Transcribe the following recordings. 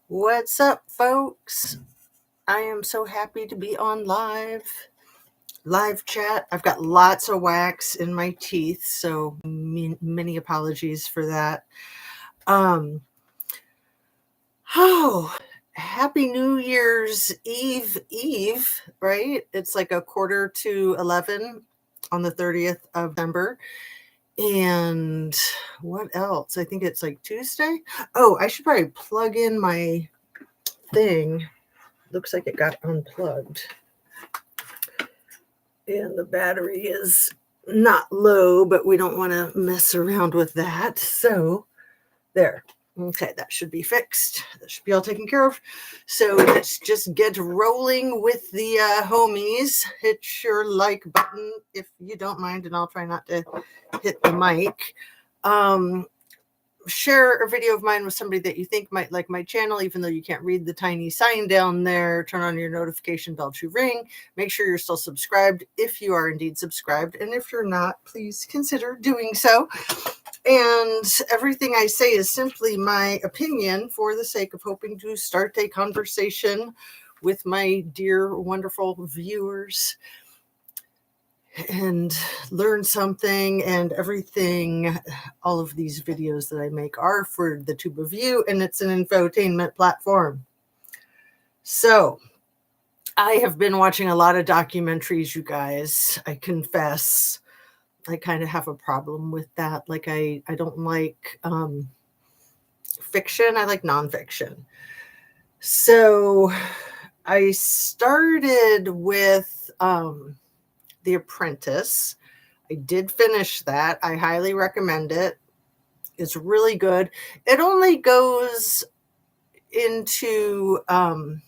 What's up, folks? I am so happy to be on live chat. I've got lots of wax in my teeth, so many apologies for that. Um, oh, happy New Year's Eve, right? It's like a quarter to 11 on the 30th of December. And what else? I think it's like Tuesday. Oh, I should probably plug in my thing. Looks like it got unplugged. And the battery is not low, but we don't want to mess around with that. So there. Okay, that should be fixed. That should be all taken care of. So let's just get rolling with the homies. Hit your like button if you don't mind, and I'll try not to hit the mic. Share a video of mine with somebody that you think might like my channel, even though you can't read the tiny sign down there. Turn on your notification bell to ring. Make sure you're still subscribed if you are indeed subscribed. And if you're not, please consider doing so. And everything I say is simply my opinion for the sake of hoping to start a conversation with my dear, wonderful viewers and learn something. And everything, all of these videos that I make are for the tube of you, and it's an infotainment platform. So I have been watching a lot of documentaries, you guys. I confess I kind of have a problem with that. Like I don't like fiction. I like nonfiction. So I started with The Apprentice. I did finish that. I highly recommend it. It's really good. It only goes into Biggly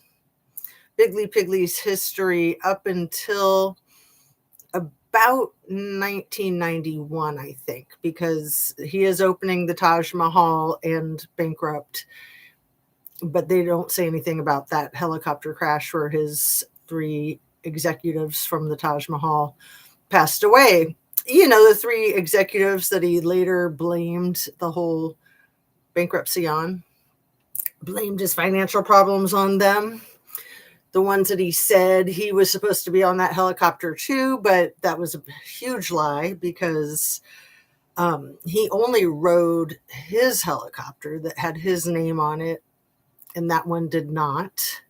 Piggly's history up until about 1991, I think, because he is opening the Taj Mahal and bankrupt. But they don't say anything about that helicopter crash where his 3 executives from the Taj Mahal passed away. You know, the 3 executives that he later blamed the whole bankruptcy on, blamed his financial problems on them. The ones that he said he was supposed to be on that helicopter too, but that was a huge lie because he only rode his helicopter that had his name on it, and that one did not,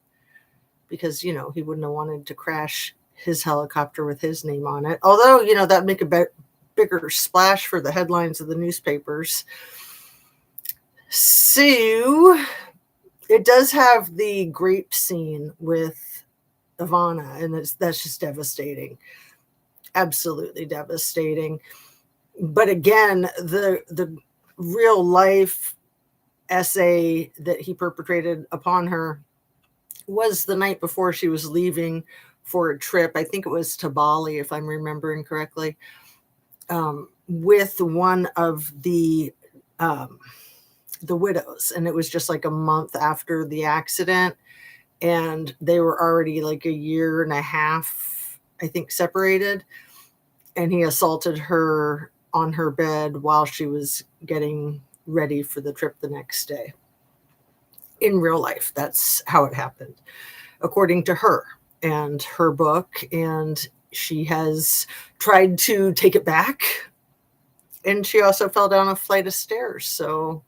because, you know, he wouldn't have wanted to crash his helicopter with his name on it. Although, you know, that'd make a bigger splash for the headlines of the newspapers. So it does have the grape scene with Ivana, and that's just devastating. Absolutely devastating. But again, the real life essay that he perpetrated upon her was the night before she was leaving for a trip. I think it was to Bali, if I'm remembering correctly, with one of the widows. And it was just like a month after the accident. And they were already like a year and a half, I think, separated. And he assaulted her on her bed while she was getting ready for the trip the next day. In real life, that's how it happened, according to her and her book. And she has tried to take it back. And she also fell down a flight of stairs. So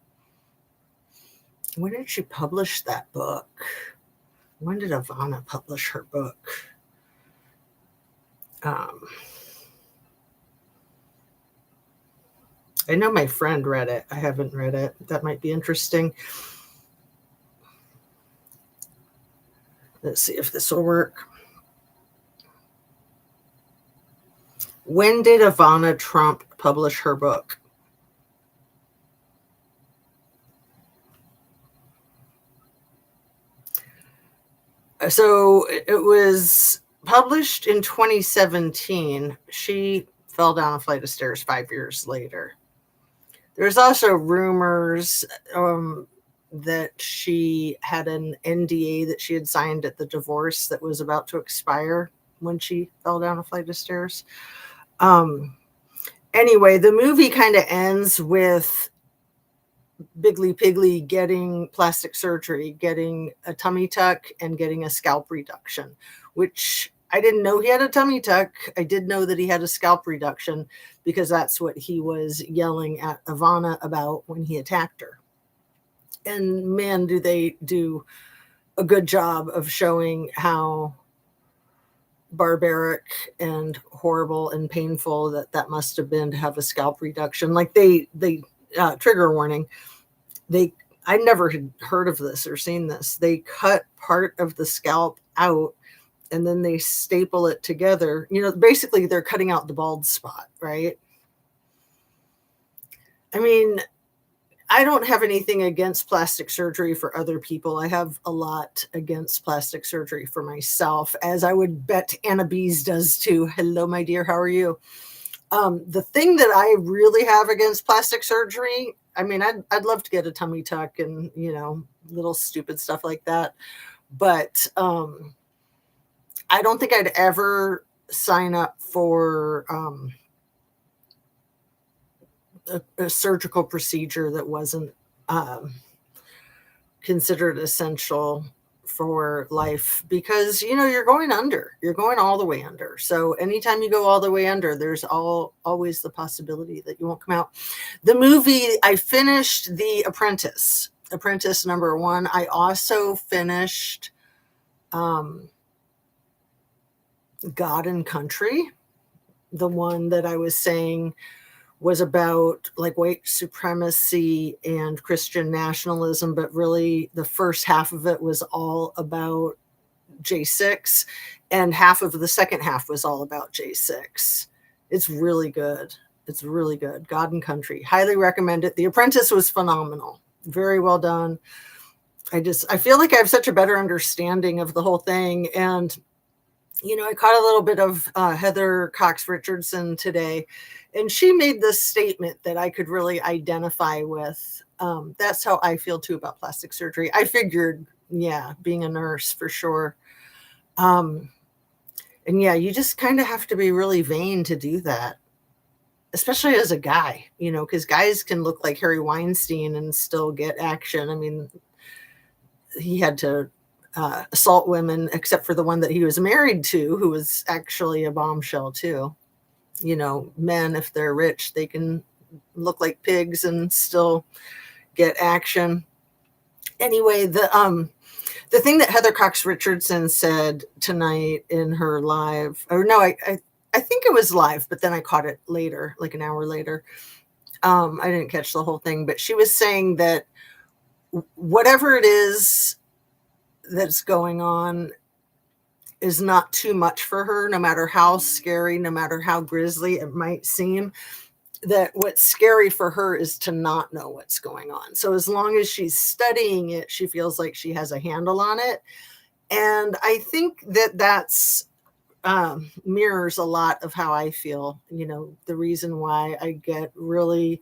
when did she publish that book? When did Ivana publish her book? I know my friend read it. I haven't read it. That might be interesting. Let's see if this will work. When did Ivana Trump publish her book? So it was published in 2017. She fell down a flight of stairs 5 years later. There's also rumors that she had an NDA that she had signed at the divorce that was about to expire when she fell down a flight of stairs. Anyway, the movie kind of ends with Bigly Piggly getting plastic surgery, getting a tummy tuck, and getting a scalp reduction, which I didn't know he had a tummy tuck. I did know that he had a scalp reduction because that's what he was yelling at Ivana about when he attacked her. And man, do they do a good job of showing how barbaric and horrible and painful that must have been to have a scalp reduction. Like they trigger warning, I never had heard of this or seen this. They cut part of the scalp out and then they staple it together. Basically they're cutting out the bald spot, right? I mean, I don't have anything against plastic surgery for other people. I have a lot against plastic surgery for myself, as I would bet Anna Bees does too. Hello, my dear. How are you? The thing that I really have against plastic surgery, I mean, I'd love to get a tummy tuck and, little stupid stuff like that. But I don't think I'd ever sign up for a surgical procedure that wasn't considered essential for life, because you're going all the way under. So anytime you go all the way under, there's always the possibility that you won't come out. The movie, I finished The Apprentice #1. I also finished God and Country, the one that I was saying was about like white supremacy and Christian nationalism, but really the first half of it was all about J6 and half of the second half was all about J6. It's really good. It's really good. God and Country. Highly recommend it. The Apprentice was phenomenal. Very well done. I feel like I have such a better understanding of the whole thing. And, I caught a little bit of Heather Cox Richardson today, and she made this statement that I could really identify with. That's how I feel too about plastic surgery. I figured, being a nurse for sure. And you just kind of have to be really vain to do that, especially as a guy, because guys can look like Harry Weinstein and still get action. I mean, he had to assault women, except for the one that he was married to, who was actually a bombshell too. Men, if they're rich, they can look like pigs and still get action. Anyway, the thing that Heather Cox Richardson said tonight in her live, or no, I think it was live, but then I caught it later, like an hour later. I didn't catch the whole thing, but she was saying that whatever it is that's going on is not too much for her, no matter how scary, no matter how grisly it might seem. That what's scary for her is to not know what's going on. So as long as she's studying it, she feels like she has a handle on it. And I think that that's mirrors a lot of how I feel. The reason why I get really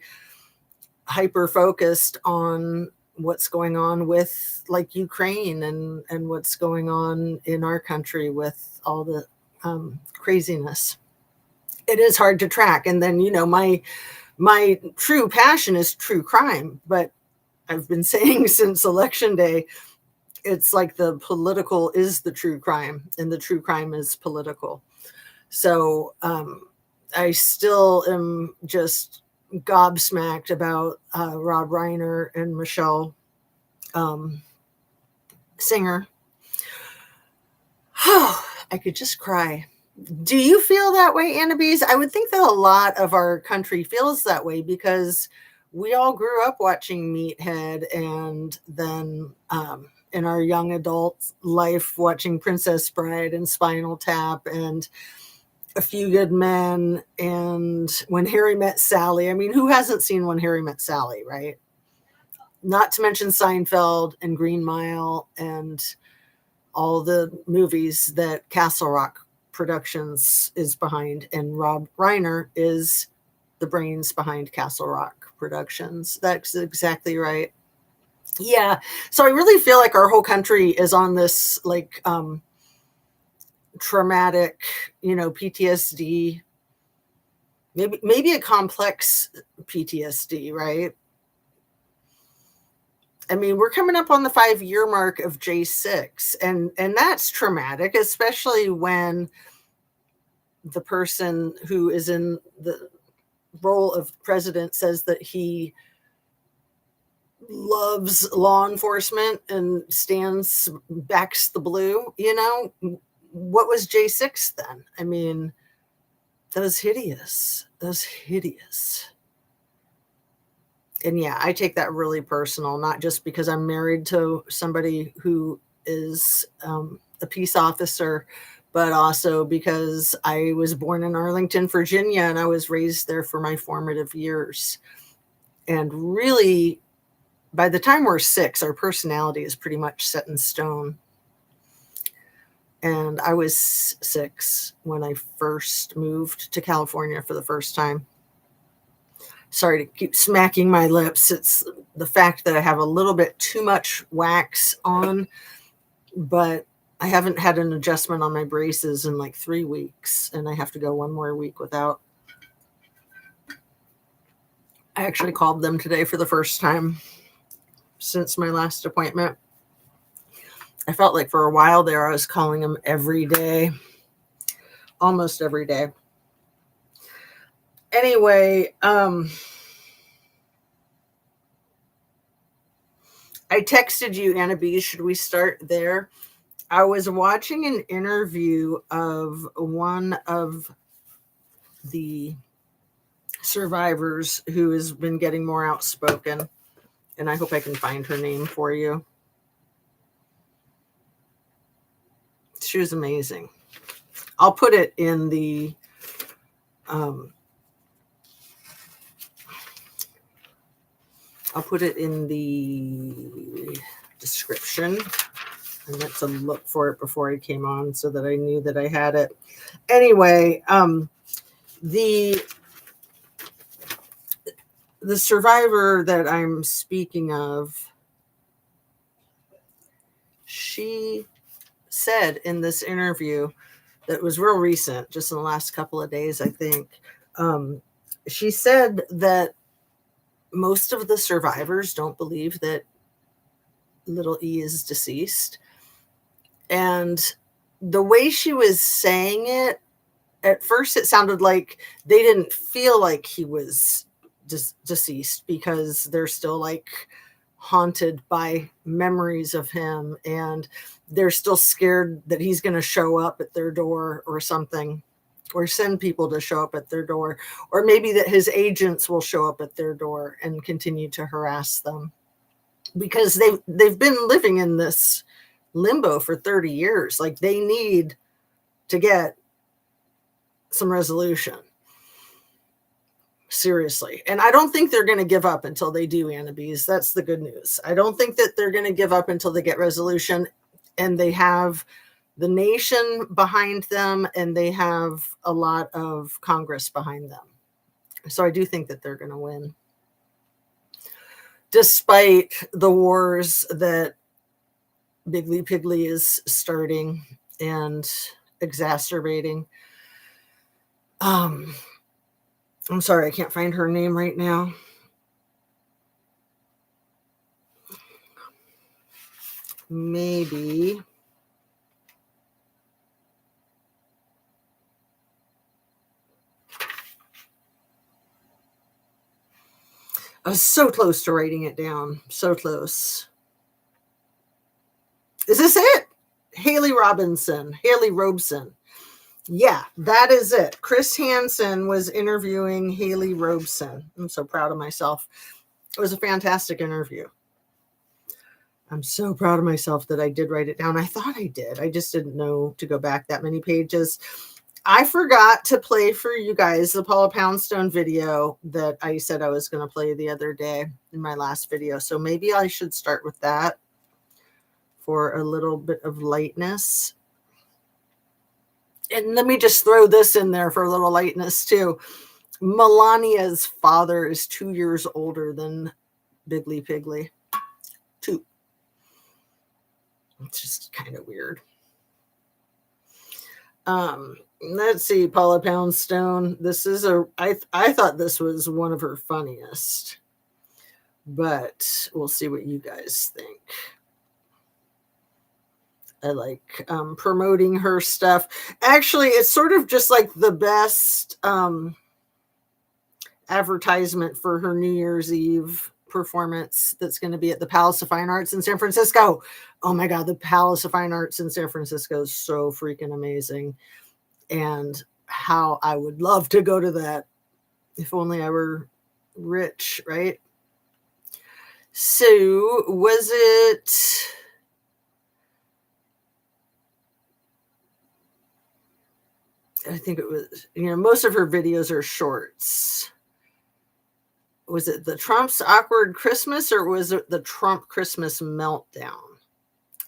hyper focused on what's going on with like Ukraine and what's going on in our country with all the craziness. It is hard to track. And then, my true passion is true crime, but I've been saying since election day, it's like the political is the true crime and the true crime is political. So I still am just gobsmacked about Rob Reiner and Michelle Singer. I could just cry. Do you feel that way, Anna Bees? I would think that a lot of our country feels that way because we all grew up watching Meathead and then in our young adult life watching Princess Bride and Spinal Tap and A Few Good Men and When Harry Met Sally. I mean, who hasn't seen When Harry Met Sally, right? Not to mention Seinfeld and Green Mile and all the movies that Castle Rock Productions is behind, and Rob Reiner is the brains behind Castle Rock Productions. That's exactly right. Yeah. So I really feel like our whole country is on this like traumatic, PTSD, maybe a complex PTSD, right? I mean, we're coming up on the 5-year mark of J6, and that's traumatic, especially when the person who is in the role of president says that he loves law enforcement and backs the blue. What was J6 then? I mean, that was hideous. And yeah, I take that really personal, not just because I'm married to somebody who is a peace officer, but also because I was born in Arlington, Virginia, and I was raised there for my formative years. And really, by the time we're 6, our personality is pretty much set in stone. And I was 6 when I first moved to California for the first time. Sorry to keep smacking my lips. It's the fact that I have a little bit too much wax on, but I haven't had an adjustment on my braces in like 3 weeks, and I have to go 1 more week without. I actually called them today for the first time since my last appointment. I felt like for a while there, I was calling them every day, almost every day. Anyway, I texted you, Anna B. Should we start there? I was watching an interview of one of the survivors who has been getting more outspoken, and I hope I can find her name for you. She was amazing. I'll put it in the description. I meant to look for it before I came on so that I knew that I had it. Anyway, the survivor that I'm speaking of, she said in this interview that was real recent, just in the last couple of days, I think, she said that most of the survivors don't believe that little E is deceased. And the way she was saying it, at first it sounded like they didn't feel like he was deceased because they're still like haunted by memories of him, and they're still scared that he's going to show up at their door or something, or send people to show up at their door, or maybe that his agents will show up at their door and continue to harass them, because they've been living in this limbo for 30 years. Like, they need to get some resolution. Seriously. And I don't think they're going to give up until they do, Anna Bees. That's the good news. I don't think that they're going to give up until they get resolution, and they have the nation behind them, and they have a lot of Congress behind them. So I do think that they're going to win, despite the wars that Biggly Piggly is starting and exacerbating. I'm sorry, I can't find her name right now. Maybe. I was so close to writing it down. So close. Is this it? Haley Robeson. Yeah, that is it. Chris Hansen was interviewing Haley Robeson. I'm so proud of myself. It was a fantastic interview. I'm so proud of myself that I did write it down. I thought I did. I just didn't know to go back that many pages. I forgot to play for you guys the Paula Poundstone video that I said I was going to play the other day in my last video. So maybe I should start with that for a little bit of lightness. And let me just throw this in there for a little lightness too. Melania's father is 2 years older than Biggly Piggly. 2. It's just kind of weird. Let's see, Paula Poundstone. This is I thought this was one of her funniest. but we'll see what you guys think. I like promoting her stuff. Actually, it's sort of just like the best advertisement for her New Year's Eve performance that's going to be at the Palace of Fine Arts in San Francisco. Oh my God, the Palace of Fine Arts in San Francisco is so freaking amazing. And how I would love to go to that if only I were rich, right? So was it... I think it was, most of her videos are shorts. Was it the Trump's Awkward Christmas, or was it the Trump Christmas Meltdown?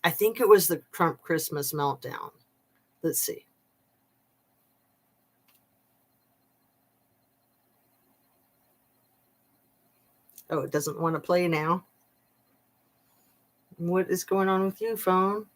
I think it was the Trump Christmas Meltdown. Let's see. Oh, it doesn't want to play now. What is going on with you, phone?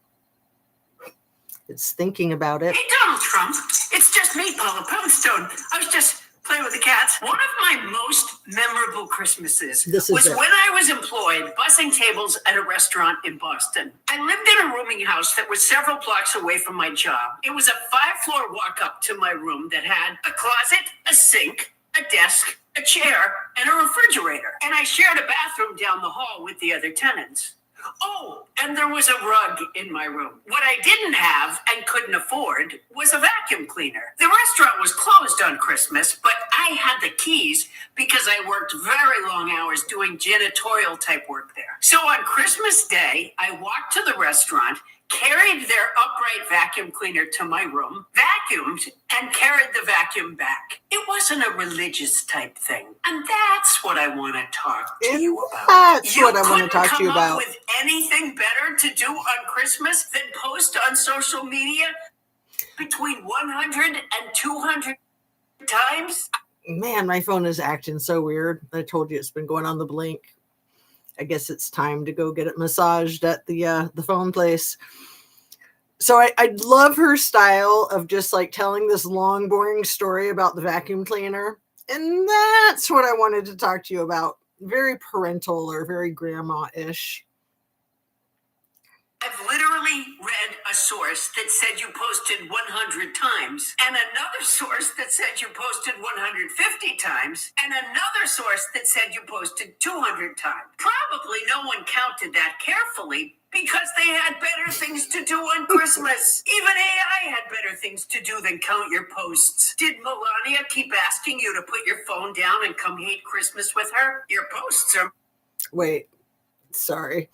It's thinking about it. Hey, Donald Trump. It's just me, Paula Poundstone. I was just playing with the cats. One of my most memorable Christmases was when I was employed bussing tables at a restaurant in Boston. I lived in a rooming house that was several blocks away from my job. It was a 5-floor walk up to my room that had a closet, a sink, a desk, a chair, and a refrigerator. And I shared a bathroom down the hall with the other tenants. Oh, and there was a rug in my room. What I didn't have and couldn't afford was a vacuum cleaner. The restaurant was closed on Christmas, but I had the keys because I worked very long hours doing janitorial type work there. So on Christmas Day, I walked to the restaurant, carried their upright vacuum cleaner to my room, vacuumed, and carried the vacuum back. It wasn't a religious type thing. And that's what I want to talk to you about. That's what I want to talk to you about. With anything better to do on Christmas than post on social media between 100 and 200 times? Man, my phone is acting so weird. I told you it's been going on the blink. I guess it's time to go get it massaged at the phone place. So I love her style of just like telling this long, boring story about the vacuum cleaner. And that's what I wanted to talk to you about. Very parental or very grandma-ish. I've literally read a source that said you posted 100 times, and another source that said you posted 150 times, and another source that said you posted 200 times. Probably no one counted that carefully because they had better things to do on Christmas. Even AI had better things to do than count your posts. Did Melania keep asking you to put your phone down and come hate Christmas with her? Your posts are... Wait, sorry.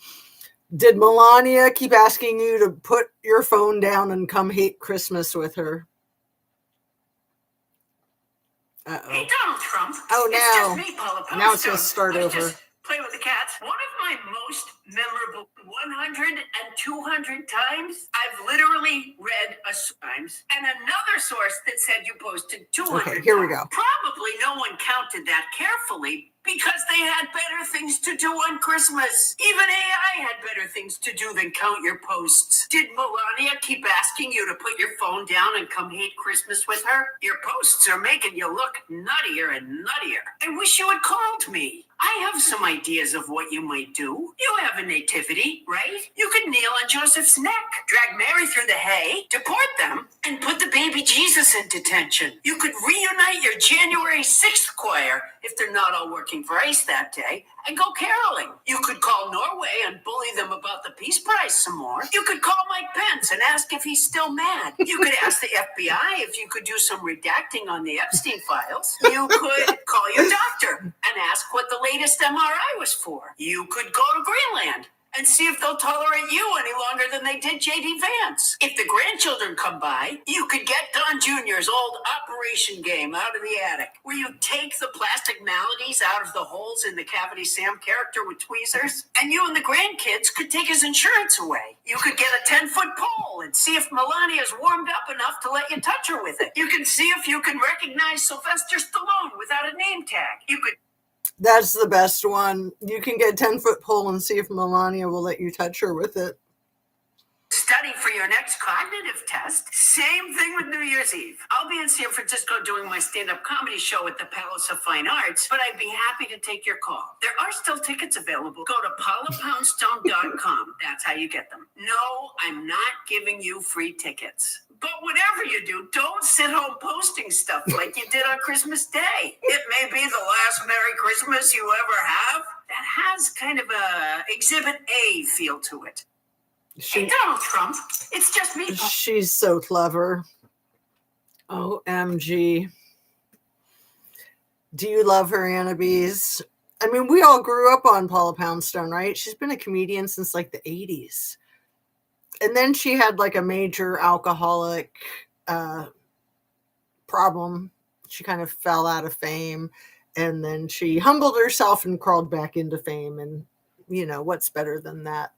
Did Melania keep asking you to put your phone down and come hate Christmas with her? Uh-oh. Hey, Donald Trump. Oh, no. It's just me, Paula Poundstone. Now it's going to start over. Just playing with the cats. One of my most memorable 100 and 200 times, I've literally read a times, and another source that said you posted 200 Okay, here we go. Probably no one counted that carefully because they had better things to do on Christmas. Even AI had better things to do than count your posts. Did Melania keep asking you to put your phone down and come hate Christmas with her? Your posts are making you look nuttier and nuttier. I wish you had called me. I have some ideas of what you might do. You have a nativity, right? You could kneel on Joseph's neck, drag Mary through the hay, deport them, and put the baby Jesus in detention. You could reunite your January 6th choir, if they're not all working for ICE that day, and go caroling. You could call Norway and bully them about the Peace Prize some more. You could call Mike Pence and ask if he's still mad. You could ask the FBI if you could do some redacting on the Epstein files. You could call your doctor and ask what the latest MRI was for. You could go to Greenland and see if they'll tolerate you any longer than they did J.D. Vance. If the grandchildren come by, you could get Don Jr.'s old Operation game out of the attic, where you take the plastic maladies out of the holes in the Cavity Sam character with tweezers, and you and the grandkids could take his insurance away. You could get a 10-foot pole and see if Melania's warmed up enough to let you touch her with it. You can see if you can recognize Sylvester Stallone without a name tag. You could... That's the best one. You can get a 10-foot pole and see if Melania will let you touch her with it. study for your next cognitive test. Same thing with New Year's Eve. I'll be in San Francisco doing my stand-up comedy show at the Palace of Fine Arts, but I'd be happy to take your call. There are still tickets available. Go to paulapoundstone.com. That's how you get them. No, I'm not giving you free tickets. But whatever you do, don't sit home posting stuff like you did on Christmas Day. It may be the last Merry Christmas you ever have. That has kind of a Exhibit A feel to it. Hey, Donald Trump, it's just me. She's so clever. OMG. Do you love her, Anna Bees? I mean, we all grew up on Paula Poundstone, right? She's been a comedian since like the 80s. And then she had like a major alcoholic problem. She kind of fell out of fame. And then she humbled herself and crawled back into fame. And, you know, what's better than that?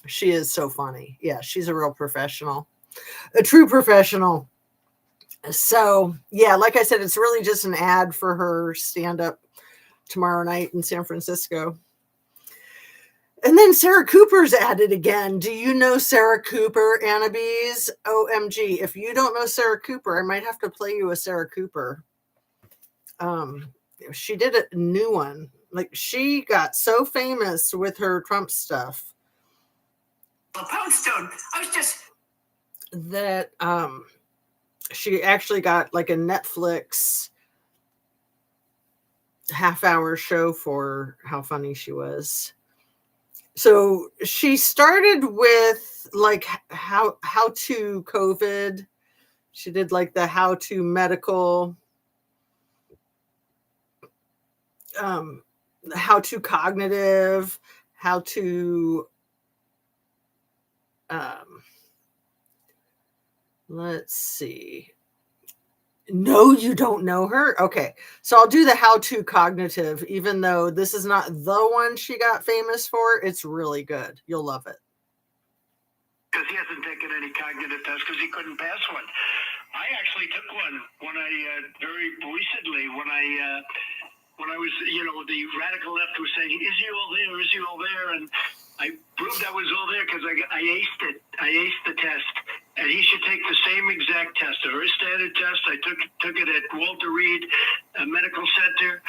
She is so funny. Yeah, she's a real professional. A true professional. So, yeah, like I said, it's really just an ad for her stand-up tomorrow night in San Francisco. And then Sarah Cooper's at it again. Do you know Sarah Cooper, Anna Bees? OMG. If you don't know Sarah Cooper, I might have to play you a Sarah Cooper. She did a new one. Like, she got so famous with her Trump stuff. Poundstone, I was just... That she actually got like a Netflix half-hour show for how funny she was. So she started with like how to COVID. She did like the how to medical, how to cognitive, how to let's see. No, you don't know her? Okay. So I'll do the how to cognitive, even though this is not the one she got famous for. It's really good. You'll love it. Because he hasn't taken any cognitive tests because he couldn't pass one. I actually took one when I very recently when I was, you know, the radical left was saying, "Is he all there? Is he all there?" And I proved I was all there because I aced it. I aced the test. And he should take the same exact test, a very standard test. I took it at Walter Reed Medical Center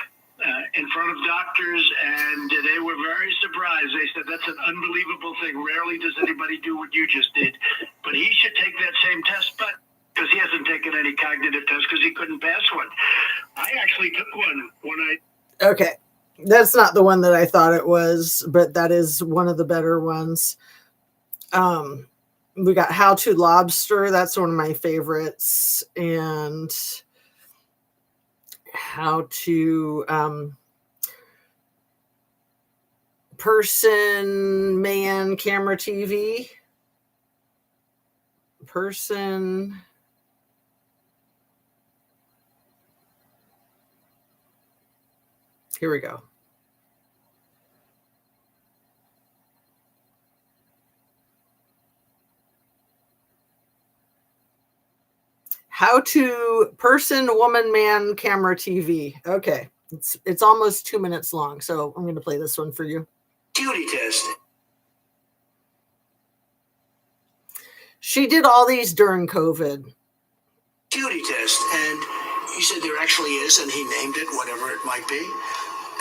in front of doctors, and they were very surprised. They said, "That's an unbelievable thing. Rarely does anybody do what you just did." But he should take that same test, but because he hasn't taken any cognitive tests because he couldn't pass one. I actually took one when I... Okay. That's not the one that I thought it was, but that is one of the better ones. We got How to Lobster. That's one of my favorites. And How to Person, Man, Camera, TV. Person. Here we go. How to Person, Woman, Man, Camera, TV. Okay. It's almost 2 minutes long, so I'm going to play this one for you. Duty test. She did all these during COVID. Duty test. And he said there actually is, and he named it, whatever it might be.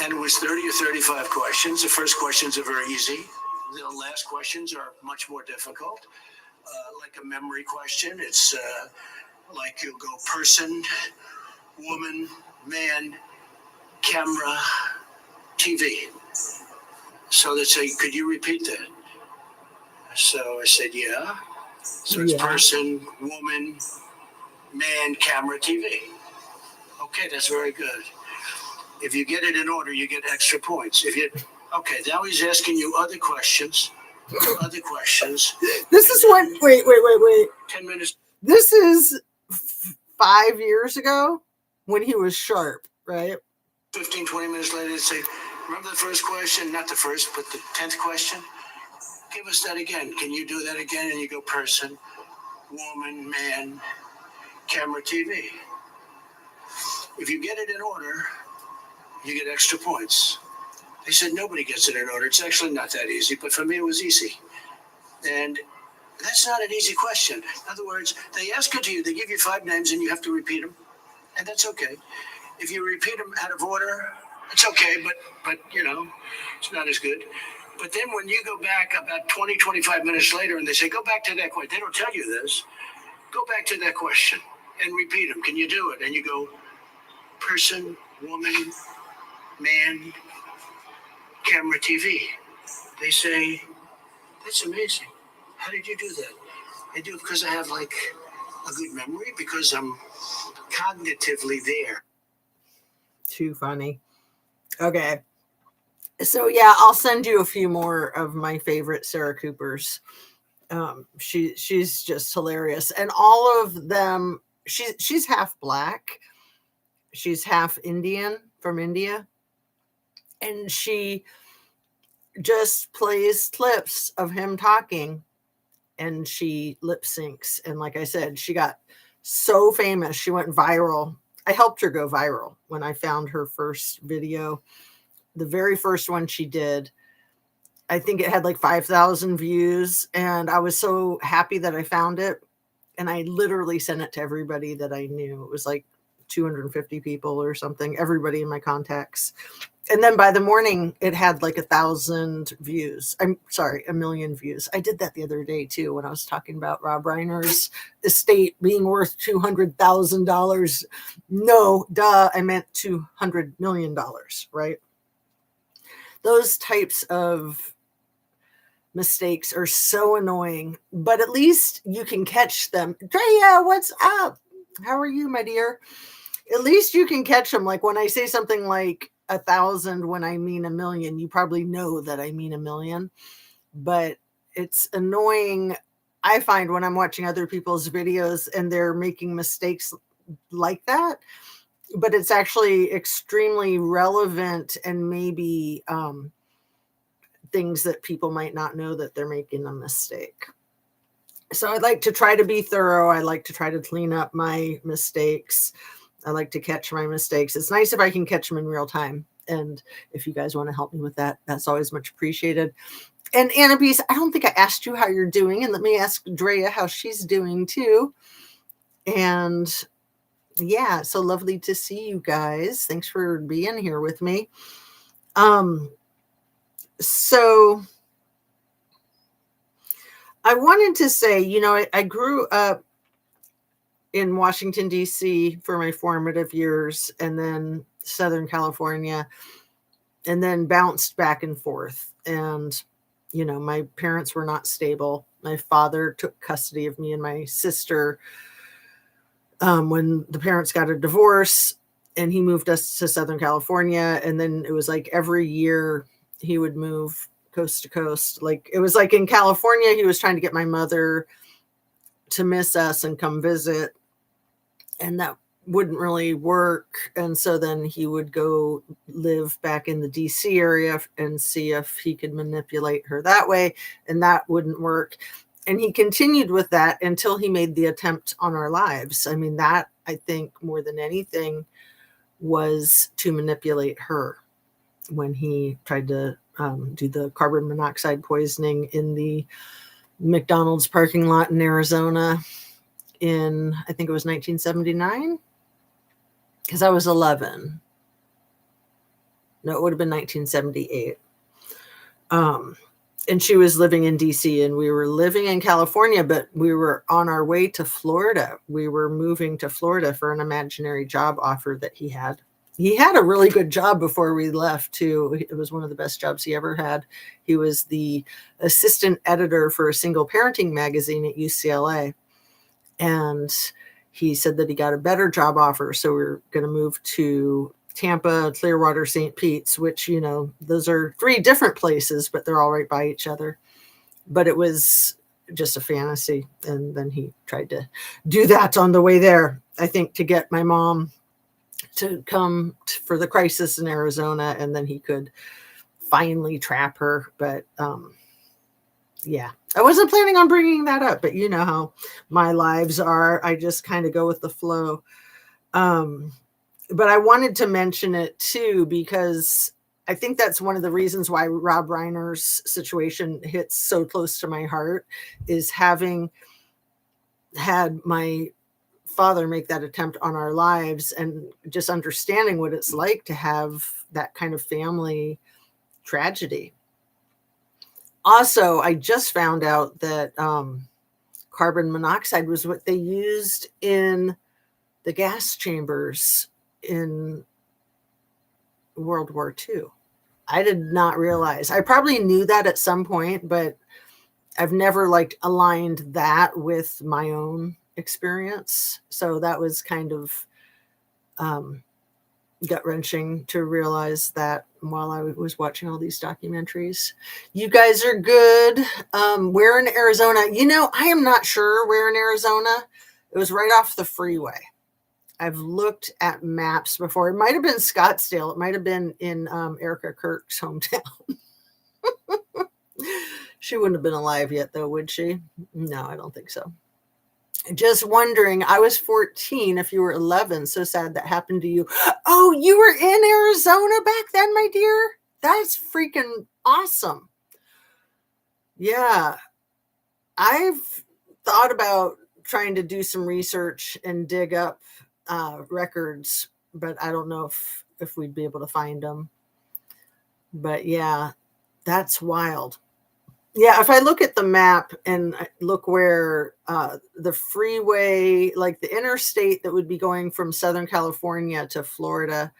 And it was 30 or 35 questions. The first questions are very easy. The last questions are much more difficult. Like a memory question. It's like you'll go person, woman, man, camera, TV. So they say, "Could you repeat that?" So I said, "Yeah." So it's person, woman, man, camera, TV. Okay, that's very good. If you get it in order, you get extra points. Okay, now he's asking you other questions. Other questions. This is what, wait. 10 minutes. This is 5 years ago when he was sharp, right? 15, 20 minutes later, they'd say, "Remember the first question? Not the first, but the 10th question? Give us that again. Can you do that again?" And you go person, woman, man, camera, TV. If you get it in order, you get extra points. They said nobody gets it in order. It's actually not that easy, but for me it was easy. And That's not an easy question. In other words, they ask it to you, they give you 5 names and you have to repeat them. And that's okay. If you repeat them out of order, it's okay, but it's not as good. But then when you go back about 20, 25 minutes later and they say, go back to that question, they don't tell you this. Go back to that question and repeat them. Can you do it? And you go, person, woman, man, camera, TV. They say, that's amazing. How did you do that? I do it because I have like a good memory, because I'm cognitively there. Too funny. Okay. So yeah, I'll send you a few more of my favorite Sarah Coopers. She's just hilarious. And all of them, she's half black. She's half Indian, from India. And she just plays clips of him talking and she lip syncs. And like I said, she got so famous. She went viral. I helped her go viral when I found her first video. The very first one she did, I think it had like 5,000 views. And I was so happy that I found it. And I literally sent it to everybody that I knew. It was like 250 people or something, everybody in my contacts. And then by the morning, it had like 1,000 views. I'm sorry, 1 million views. I did that the other day too, when I was talking about Rob Reiner's estate being worth $200,000. No, duh, I meant $200 million, right? Those types of mistakes are so annoying, but at least you can catch them. Drea, what's up? How are you, my dear? At least you can catch them. Like when I say something like 1,000 when I mean 1 million, you probably know that I mean 1 million, but it's annoying. I find when I'm watching other people's videos and they're making mistakes like that, but it's actually extremely relevant and maybe things that people might not know that they're making a mistake. So I like to try to be thorough. I like to try to clean up my mistakes. I like to catch my mistakes. It's nice if I can catch them in real time. And if you guys want to help me with that, that's always much appreciated. And Anna Bees, I don't think I asked you how you're doing. And let me ask Drea how she's doing too. And yeah, so lovely to see you guys. Thanks for being here with me. So I wanted to say, I grew up in Washington, D.C. for my formative years, and then Southern California, and then bounced back and forth. And, my parents were not stable. My father took custody of me and my sister when the parents got a divorce, and he moved us to Southern California. And then it was like every year he would move coast to coast. Like it was like in California, he was trying to get my mother to miss us and come visit. And that wouldn't really work. And so then he would go live back in the DC area and see if he could manipulate her that way. And that wouldn't work. And he continued with that until he made the attempt on our lives. I mean, that I think more than anything was to manipulate her when he tried to do the carbon monoxide poisoning in the McDonald's parking lot in Arizona in, I think it was 1979, because I was 11. No, it would have been 1978. And she was living in DC and we were living in California, but we were on our way to Florida. We were moving to Florida for an imaginary job offer that he had. He had a really good job before we left too. It was one of the best jobs he ever had. He was the assistant editor for a single parenting magazine at UCLA. And he said that he got a better job offer. So we're going to move to Tampa, Clearwater, St. Pete's, which, those are 3 different places, but they're all right by each other. But it was just a fantasy. And then he tried to do that on the way there, I think, to get my mom to come for the crisis in Arizona. And then he could finally trap her. But yeah, I wasn't planning on bringing that up, but you know how my lives are. I just kind of go with the flow. But I wanted to mention it too, because I think that's one of the reasons why Rob Reiner's situation hits so close to my heart, is having had my father make that attempt on our lives and just understanding what it's like to have that kind of family tragedy. Also, I just found out that carbon monoxide was what they used in the gas chambers in World War II. I did not realize. I probably knew that at some point, but I've never like aligned that with my own experience. So that was kind of gut-wrenching to realize that while I was watching all these documentaries. You guys are good. Where in Arizona? You know, I am not sure where in Arizona. It was right off the freeway. I've looked at maps before. It might have been Scottsdale. It might have been in Erica Kirk's hometown. She wouldn't have been alive yet, though, would she? No, I don't think so. Just wondering, I was 14 if you were 11. So sad that happened to you. Oh, you were in Arizona back then, my dear? That's freaking awesome. Yeah. I've thought about trying to do some research and dig up records, but I don't know if we'd be able to find them. But yeah, that's wild. Yeah, if I look at the map and look where the freeway, like the interstate that would be going from Southern California to Florida,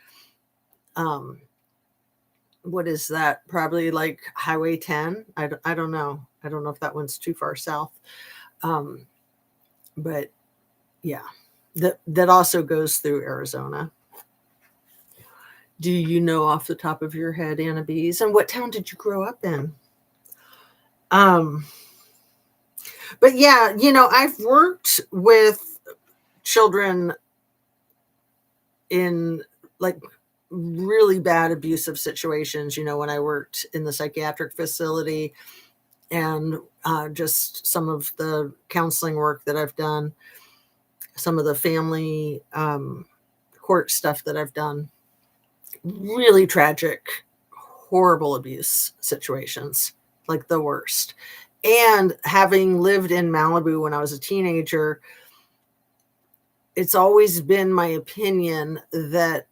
what is that? Probably like Highway 10. I don't know. I don't know if that one's too far south. But yeah, that also goes through Arizona. Do you know off the top of your head, Anna Bees? And what town did you grow up in? But yeah, you know, I've worked with children in like really bad abusive situations, you know, when I worked in the psychiatric facility, and just some of the counseling work that I've done, some of the family court stuff that I've done. Really tragic, horrible abuse situations, like the worst. And having lived in Malibu when I was a teenager, it's always been my opinion that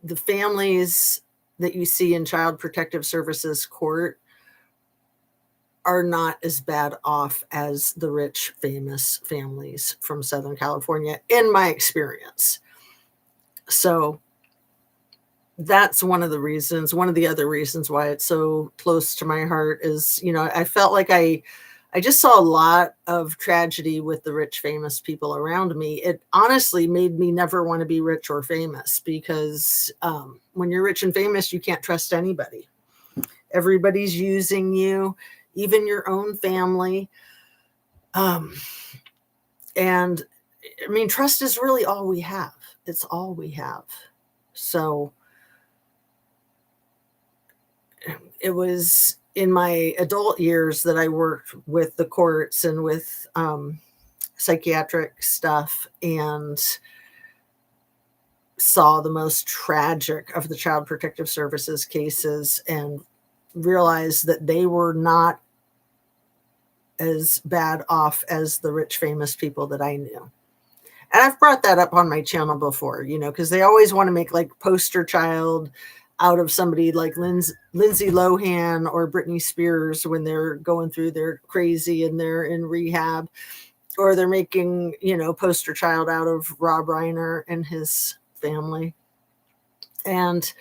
the families that you see in Child Protective Services court are not as bad off as the rich, famous families from Southern California, in my experience. So that's one of the reasons. One of the other reasons why it's so close to my heart is, you know, I felt like I just saw a lot of tragedy with the rich, famous people around me. It honestly made me never want to be rich or famous, because when you're rich and famous, you can't trust anybody. Everybody's using you, even your own family. And I mean, trust is really all we have. It's all we have. So it was in my adult years that I worked with the courts and with psychiatric stuff, and saw the most tragic of the Child Protective Services cases, and realized that they were not as bad off as the rich, famous people that I knew. And I've brought that up on my channel before, you know, because they always want to make like poster child out of somebody like Lindsay Lohan or Britney Spears when they're going through their crazy and they're in rehab, or they're making, you know, poster child out of Rob Reiner and his family. And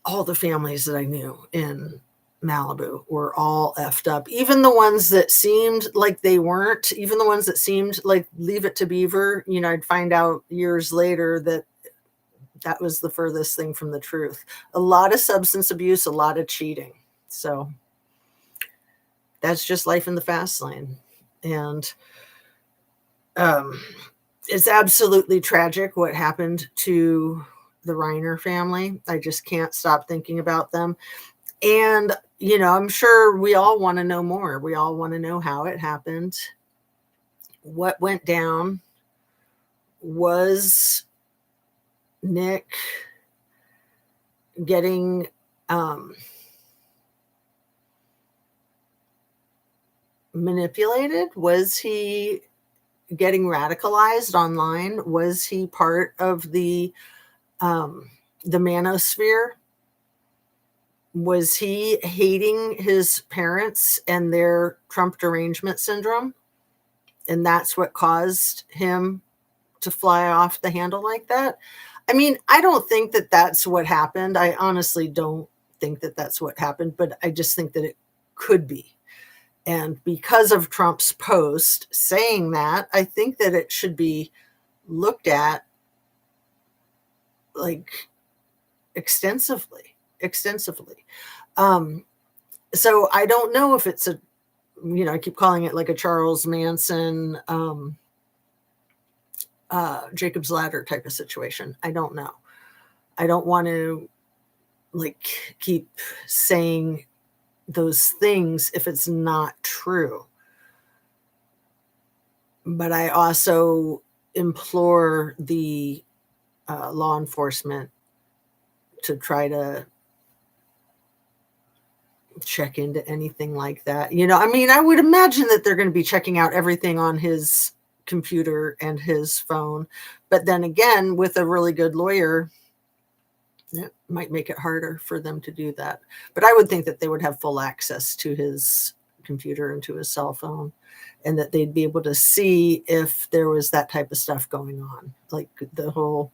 all the families that I knew in Malibu were all effed up. Even the ones that seemed like they weren't, even the ones that seemed like Leave It to Beaver, you know, I'd find out years later that that was the furthest thing from the truth. A lot of substance abuse, a lot of cheating. So that's just life in the fast lane. And it's absolutely tragic what happened to the Reiner family. I just can't stop thinking about them. And, you know, I'm sure we all want to know more. We all want to know how it happened, what went down. Was Nick getting manipulated? Was he getting radicalized online? Was he part of the manosphere? Was he hating his parents and their Trump derangement syndrome? And that's what caused him to fly off the handle like that? I mean, I don't think that that's what happened. I honestly don't think that that's what happened, but I just think that it could be. And because of Trump's post saying that, I think that it should be looked at like extensively. So I don't know if it's a, I keep calling it like a Charles Manson, Jacob's Ladder type of situation. I don't know. I don't want to like keep saying those things if it's not true. But I also implore the law enforcement to try to check into anything like that. I mean, I would imagine that they're going to be checking out everything on his computer and his phone. But then again, with a really good lawyer, it might make it harder for them to do that. But I would think that they would have full access to his computer and to his cell phone, and that they'd be able to see if there was that type of stuff going on, like the whole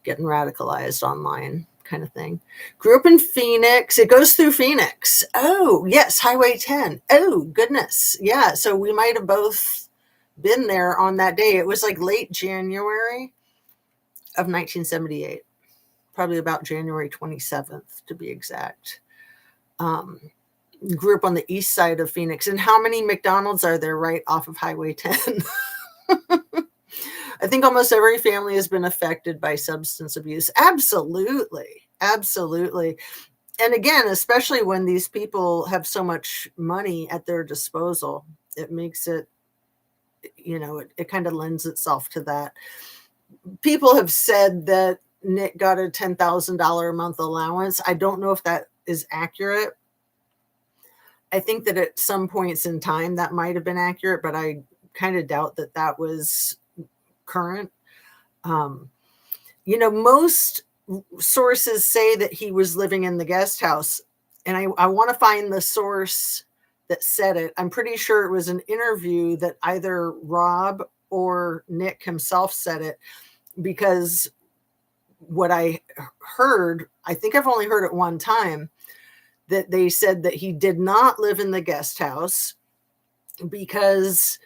getting radicalized online kind of thing. Grew up in Phoenix. It goes through Phoenix. Oh, yes, Highway 10. Oh, goodness. Yeah, so we might have both been there on that day. It was like late January of 1978, probably about January 27th to be exact. Grew up on the east side of Phoenix. And how many McDonald's are there right off of Highway 10? I think almost every family has been affected by substance abuse. Absolutely. And again, especially when these people have so much money at their disposal, it makes it, it kind of lends itself to that. People have said that Nick got a $10,000 a month allowance. I don't know if that is accurate. I think that at some points in time that might have been accurate, but I kind of doubt that that was current. Most sources say that he was living in the guest house, and I want to find the source that said it. I'm pretty sure it was an interview that either Rob or Nick himself said it, because what I heard, I think I've only heard it one time, that they said that he did not live in the guest house because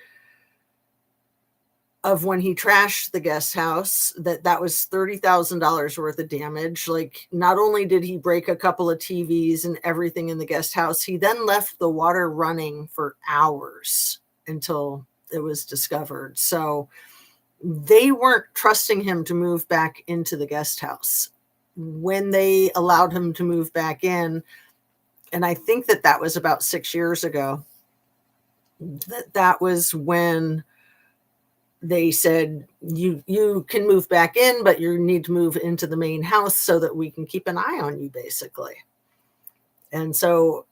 of when he trashed the guest house, that was $30,000 worth of damage. Like, not only did he break a couple of TVs and everything in the guest house, he then left the water running for hours until it was discovered. So they weren't trusting him to move back into the guest house. When they allowed him to move back in, and I think that was about 6 years ago, that was when they said, you can move back in, but you need to move into the main house so that we can keep an eye on you, basically. And so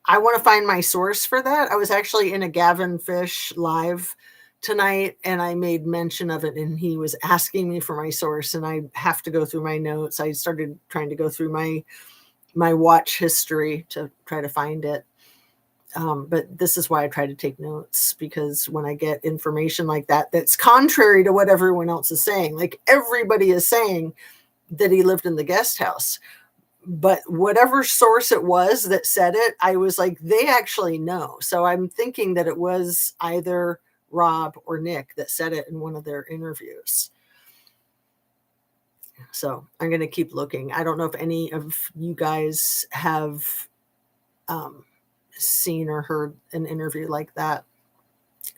I want to find my source for that. I was actually in a Gavin Fish live tonight, and I made mention of it, and he was asking me for my source, and I have to go through my notes. I started trying to go through my watch history to try to find it. But this is why I try to take notes, because when I get information like that, that's contrary to what everyone else is saying. Like, everybody is saying that he lived in the guest house, but whatever source it was that said it, I was like, they actually know. So I'm thinking that it was either Rob or Nick that said it in one of their interviews. So I'm going to keep looking. I don't know if any of you guys have seen or heard an interview like that.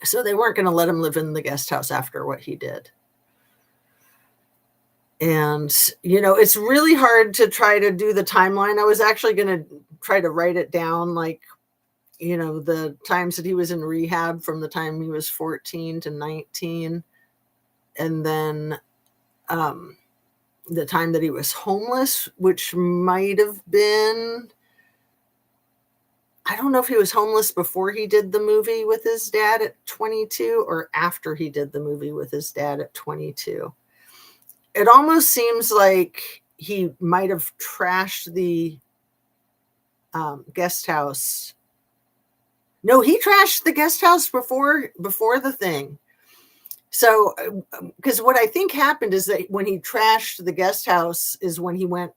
So they weren't going to let him live in the guest house after what he did. And, it's really hard to try to do the timeline. I was actually going to try to write it down, like, the times that he was in rehab from the time he was 14 to 19. And then the time that he was homeless, which might have been, I don't know if he was homeless before he did the movie with his dad at 22 or after he did the movie with his dad at 22. It almost seems like he might have trashed the guest house. No, he trashed the guest house before the thing. So, because what I think happened is that when he trashed the guest house is when he went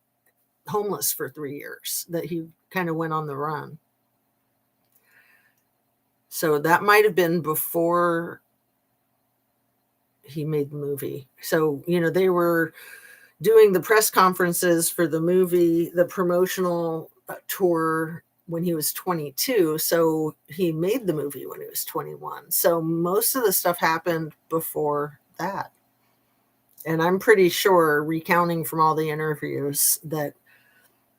homeless for 3 years, that he kind of went on the run. So that might have been before he made the movie. So, they were doing the press conferences for the movie, the promotional tour when he was 22. So he made the movie when he was 21. So most of the stuff happened before that. And I'm pretty sure, recounting from all the interviews, that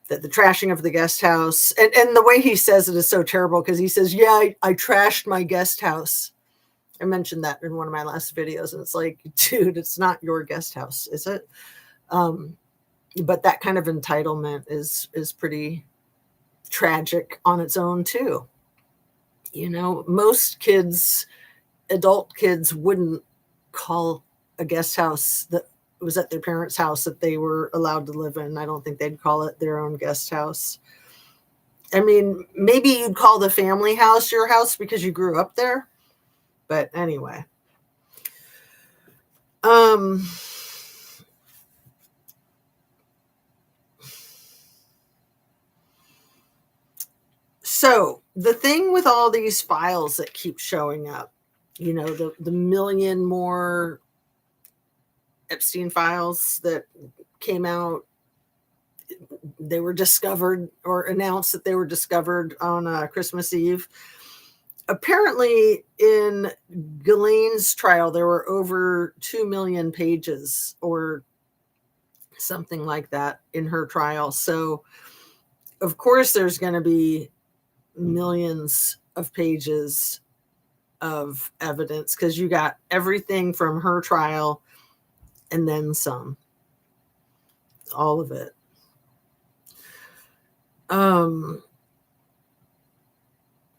the trashing of the guest house, and the way he says it is so terrible, because he says, yeah, I trashed my guest house. I mentioned that in one of my last videos, and it's like, dude, it's not your guest house, is it? But that kind of entitlement is pretty tragic on its own too. Most kids, adult kids, wouldn't call a guest house that was at their parents' house that they were allowed to live in. I don't think they'd call it their own guest house. I mean, maybe you'd call the family house your house because you grew up there. But anyway. So the thing with all these files that keep showing up, the million more Epstein files that came out, they were discovered or announced that they were discovered on Christmas Eve. Apparently in Ghislaine's trial, there were over 2 million pages or something like that in her trial. So of course there's going to be millions of pages of evidence, because you got everything from her trial and then some, all of it.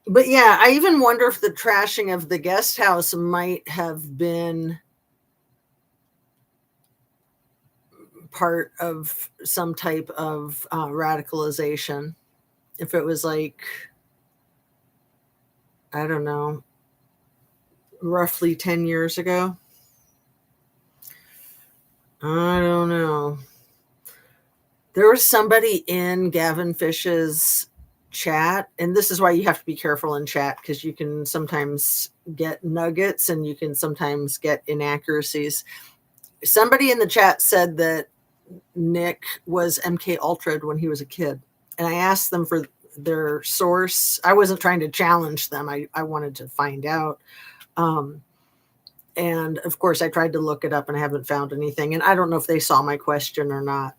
But yeah, I even wonder if the trashing of the guest house might have been part of some type of radicalization. If it was like, I don't know, roughly 10 years ago. I don't know. There was somebody in Gavin Fish's chat, and this is why you have to be careful in chat, because you can sometimes get nuggets and you can sometimes get inaccuracies. Somebody in the chat said that Nick was MK Ultra'd when he was a kid, and I asked them for their source. I wasn't trying to challenge them. I wanted to find out. And of course I tried to look it up and I haven't found anything. And I don't know if they saw my question or not.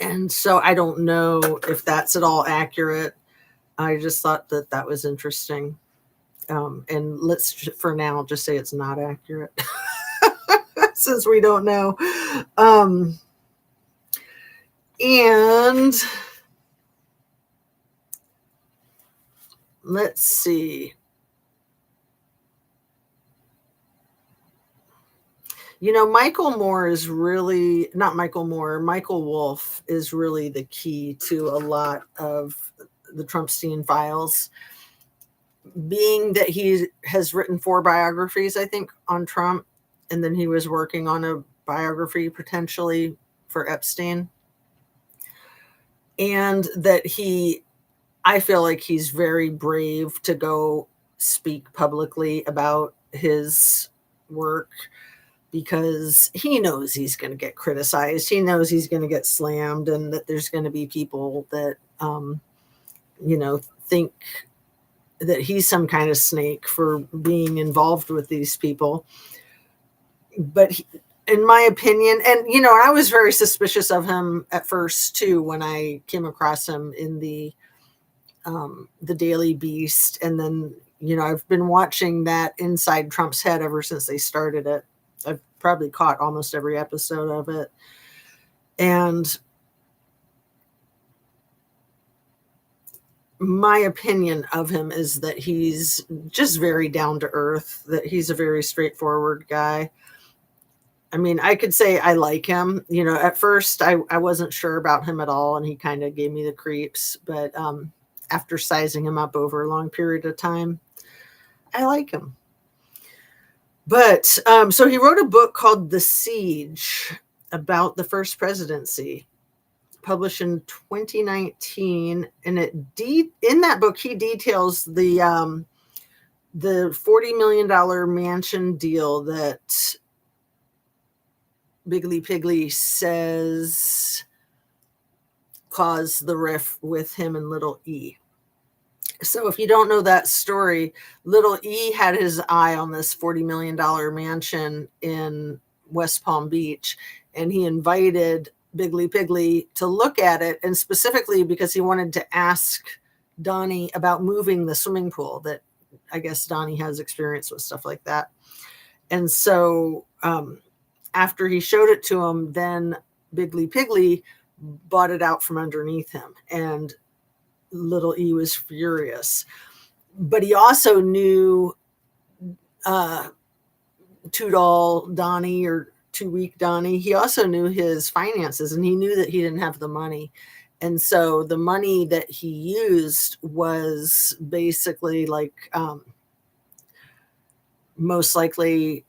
And so I don't know if that's at all accurate. I just thought that that was interesting. And let's, for now, just say it's not accurate since we don't know. And let's see. Michael Wolf is really the key to a lot of the Trumpstein files, being that he has written 4 biographies, I think, on Trump, and then he was working on a biography potentially for Epstein. And that I feel like he's very brave to go speak publicly about his work, because he knows he's going to get criticized. He knows he's going to get slammed, and that there's going to be people that, think that he's some kind of snake for being involved with these people. But in my opinion, and, I was very suspicious of him at first too, when I came across him in the Daily Beast. And then, I've been watching that Inside Trump's Head ever since they started it. I've probably caught almost every episode of it. And my opinion of him is that he's just very down to earth, that he's a very straightforward guy. I mean, I could say I like him. You know, at first I wasn't sure about him at all, and he kind of gave me the creeps. But after sizing him up over a long period of time, I like him. But so he wrote a book called The Siege about the first presidency, published in 2019, and in that book he details the $40 million mansion deal that Biggly Piggly says caused the rift with him and Little E. So if you don't know that story, Little E had his eye on this $40 million mansion in West Palm Beach, and he invited Biggly Piggly to look at it, and specifically because he wanted to ask Donnie about moving the swimming pool, that I guess Donnie has experience with stuff like that. And so after he showed it to him, then Biggly Piggly bought it out from underneath him, and Little E was furious. But he also knew Two-Doll Donnie, or 2-week Donnie. He also knew his finances, and he knew that he didn't have the money. And so the money that he used was basically like, most likely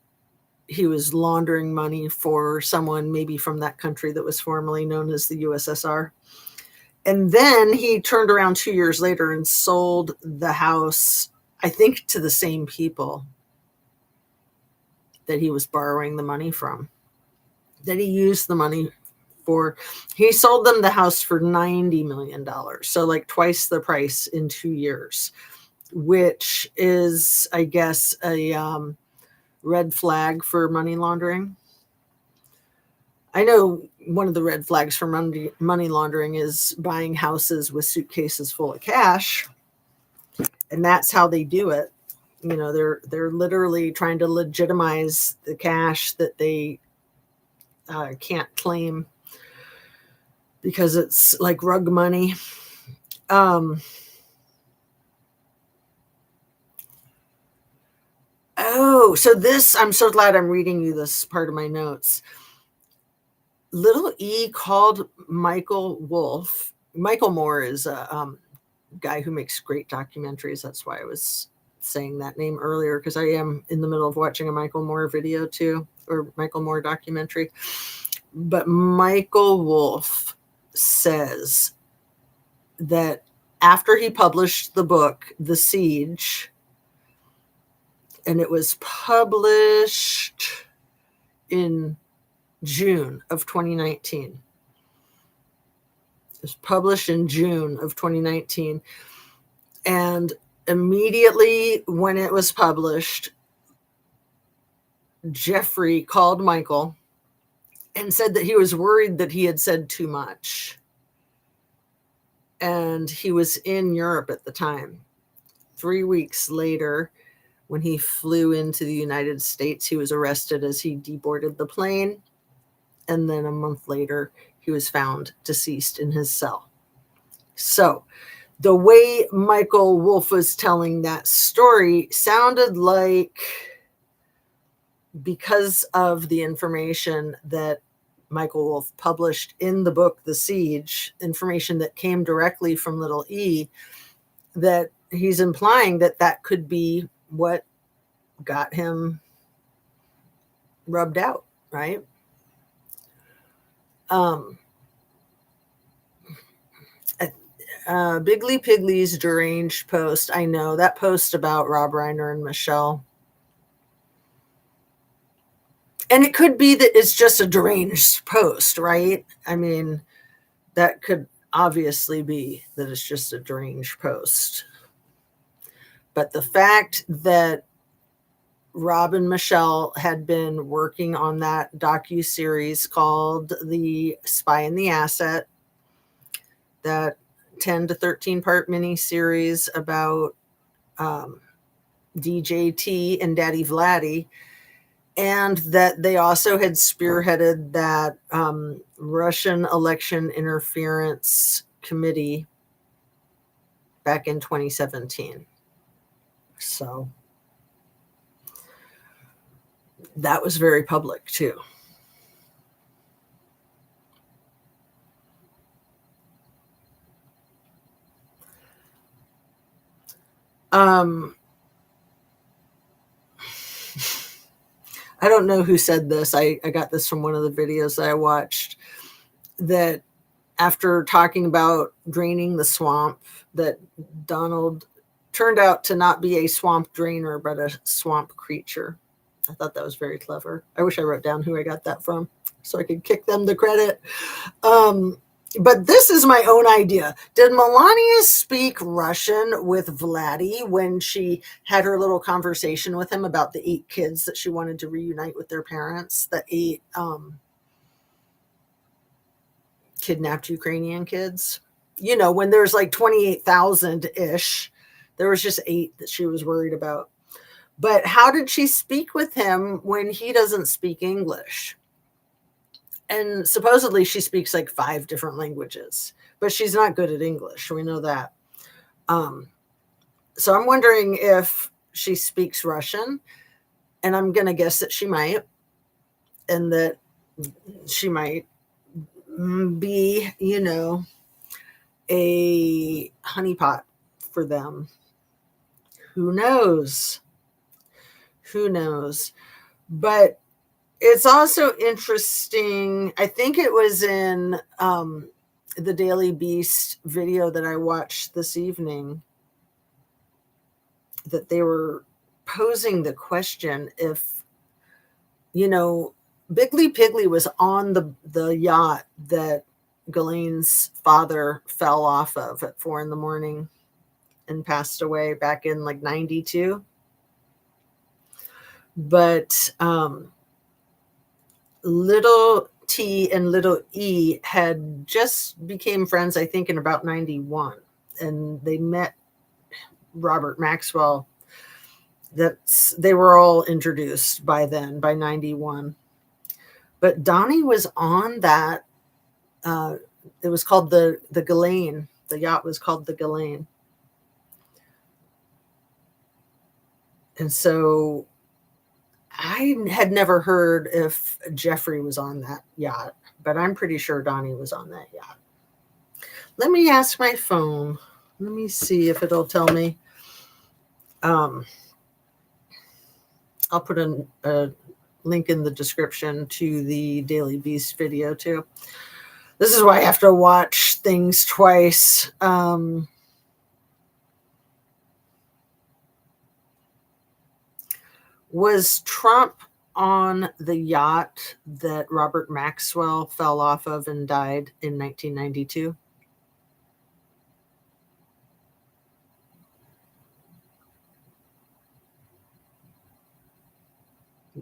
he was laundering money for someone maybe from that country that was formerly known as the USSR. And then he turned around 2 years later and sold the house, I think, to the same people that he was borrowing the money from, that he used the money for. He sold them the house for $90 million. So like twice the price in 2 years, which is, I guess, a red flag for money laundering. I know one of the red flags for money laundering is buying houses with suitcases full of cash. And that's how they do it. You know, they're literally trying to legitimize the cash that they can't claim because it's like rug money. Oh, so this, I'm so glad I'm reading you this part of my notes. Little E called Michael Wolff. Michael Moore is a guy who makes great documentaries. That's why I was saying that name earlier, because I am in the middle of watching a Michael Moore video too, or Michael Moore documentary. But Michael Wolff says that after he published the book, The Siege, and it was published in June of 2019. It was published in June of 2019. And immediately when it was published, Jeffrey called Michael and said that he was worried that he had said too much. And he was in Europe at the time. 3 weeks later, when he flew into the United States, he was arrested as he deboarded the plane. And then a month later, he was found deceased in his cell. So the way Michael Wolff was telling that story sounded like, because of the information that Michael Wolff published in the book, The Siege, information that came directly from Little E, that he's implying that that could be what got him rubbed out, right? Biggly Piggly's deranged post. I know that post about Rob Reiner and Michelle. And it could be that it's just a deranged post, right? I mean, that could obviously be that it's just a deranged post. But the fact that Rob and Michelle had been working on that docuseries called The Spy and the Asset, that 10 to 13 part mini-series about DJT and Daddy Vladdy, and that they also had spearheaded that Russian election interference committee back in 2017. So that was very public too. I don't know who said this. I got this from one of the videos that I watched, that after talking about draining the swamp, that Donald turned out to not be a swamp drainer, but a swamp creature. I thought that was very clever. I wish I wrote down who I got that from so I could kick them the credit. But this is my own idea. Did Melania speak Russian with Vladdy when she had her little conversation with him about the 8 kids that she wanted to reunite with their parents? The 8 kidnapped Ukrainian kids. You know, when there's like 28,000-ish, there was just 8 that she was worried about. But how did she speak with him when he doesn't speak English? And supposedly she speaks like 5 different languages, but she's not good at English. We know that. So I'm wondering if she speaks Russian, and I'm going to guess that she might, and that she might be, you know, a honeypot for them. Who knows? Who knows? But it's also interesting. I think it was in the Daily Beast video that I watched this evening that they were posing the question if, you know, Biggly Piggly was on the yacht that Ghislaine's father fell off of at 4 a.m. and passed away back in like 92. But Little T and Little E had just became friends, I think, in about 91. And they met Robert Maxwell. They were all introduced by then, by 91. But Donnie was on that. It was called the Ghislaine. The yacht was called the Ghislaine. And so I had never heard if Jeffrey was on that yacht, but I'm pretty sure Donnie was on that yacht. Let me ask my phone. Let me see if it'll tell me. I'll put a link in the description to the Daily Beast video too. This is why I have to watch things twice. Was Trump on the yacht that Robert Maxwell fell off of and died in 1992?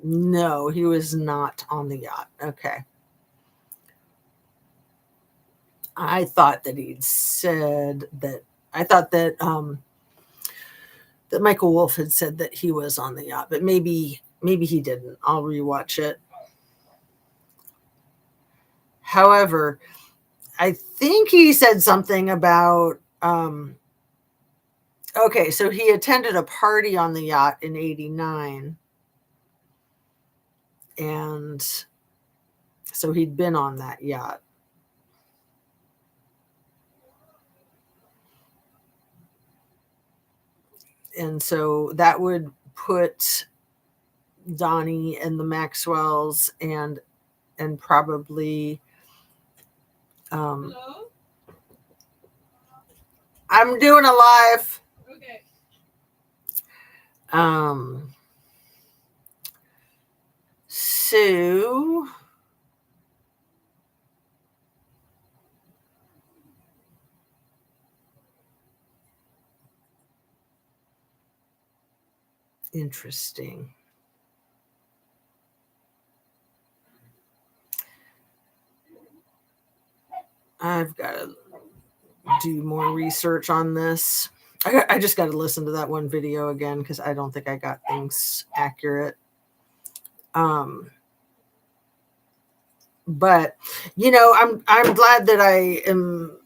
No, he was not on the yacht. Okay. I thought that he'd said that. I thought that that Michael Wolff had said that he was on the yacht, but maybe he didn't. I'll rewatch it. However, I think he said something about okay, so he attended a party on the yacht in 89. And so he'd been on that yacht. And so that would put Donnie and the Maxwells and probably Hello? I'm doing a live. Okay. So interesting. I've got to do more research on this. I just got to listen to that one video again because I don't think I got things accurate. But I'm glad that I am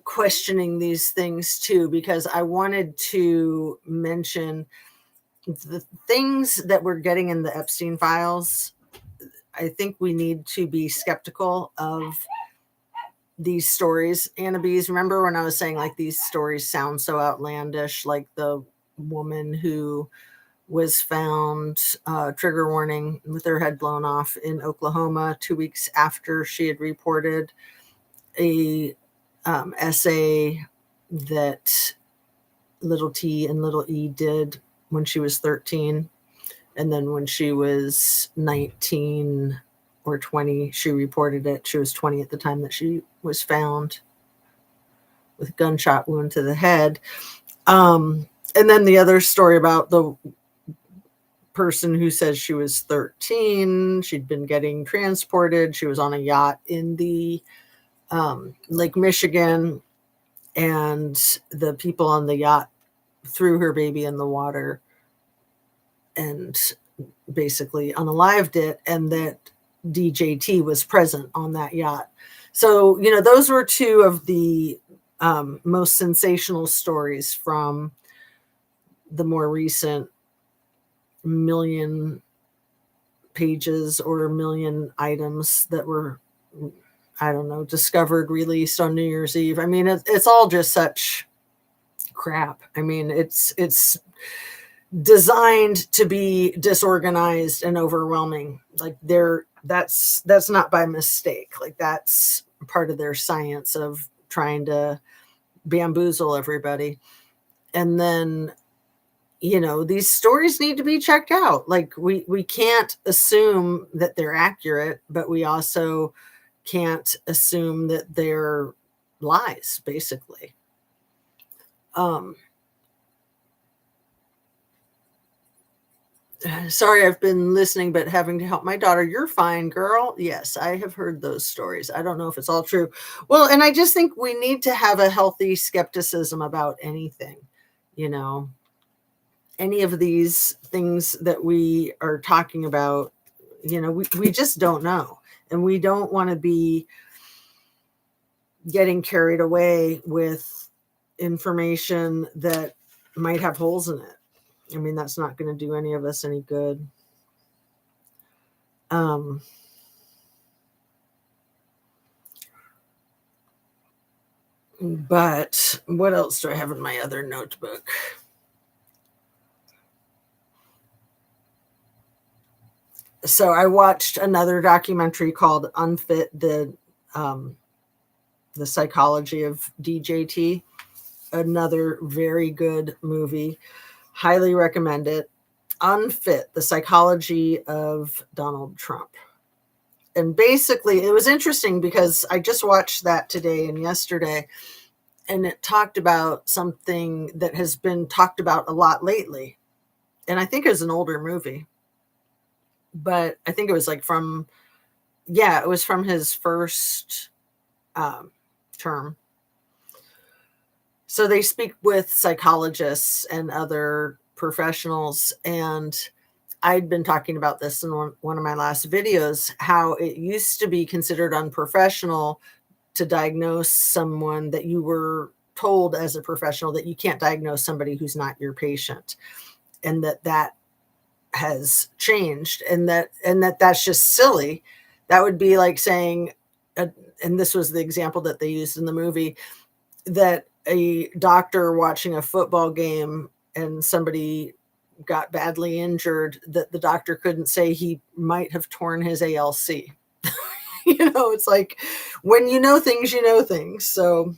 questioning these things too, because I wanted to mention the things that we're getting in the Epstein files. I think we need to be skeptical of these stories. Annabise, remember when I was saying like these stories sound so outlandish, like the woman who was found, trigger warning, with her head blown off in Oklahoma 2 weeks after she had reported a essay that little t and little e did when she was 13. And then when she was 19 or 20, she reported it. She was 20 at the time that she was found with a gunshot wound to the head. And then the other story about the person who says she was 13. She'd been getting transported. She was on a yacht in the Lake Michigan, and the people on the yacht threw her baby in the water and basically unalived it, and that DJT was present on that yacht. So, those were two of the most sensational stories from the more recent million pages or million items that were, I don't know, discovered, released on New Year's Eve. I mean, it's all just such crap. I mean, it's designed to be disorganized and overwhelming. Like that's not by mistake. Like that's part of their science of trying to bamboozle everybody. And then, these stories need to be checked out. Like we can't assume that they're accurate, but we also can't assume that they're lies, basically. Sorry, I've been listening, but having to help my daughter. You're fine, girl. Yes, I have heard those stories. I don't know if it's all true. Well, and I just think we need to have a healthy skepticism about anything, any of these things that we are talking about. We just don't know. And we don't want to be getting carried away with information that might have holes in it. I mean, that's not going to do any of us any good. But what else do I have in my other notebook? So I watched another documentary called Unfit, the psychology of DJT. Another very good movie. Highly recommend it. Unfit, the psychology of Donald Trump. And basically, it was interesting because I just watched that today and yesterday, and it talked about something that has been talked about a lot lately. And I think it was an older movie, but I think it was like it was from his first term. So they speak with psychologists and other professionals, and I'd been talking about this in one of my last videos, how it used to be considered unprofessional to diagnose someone, that you were told as a professional that you can't diagnose somebody who's not your patient, and that has changed, and that's just silly. That would be like saying, and this was the example that they used in the movie, that a doctor watching a football game and somebody got badly injured, that the doctor couldn't say he might have torn his ALC. It's like, when you know things, you know things. So,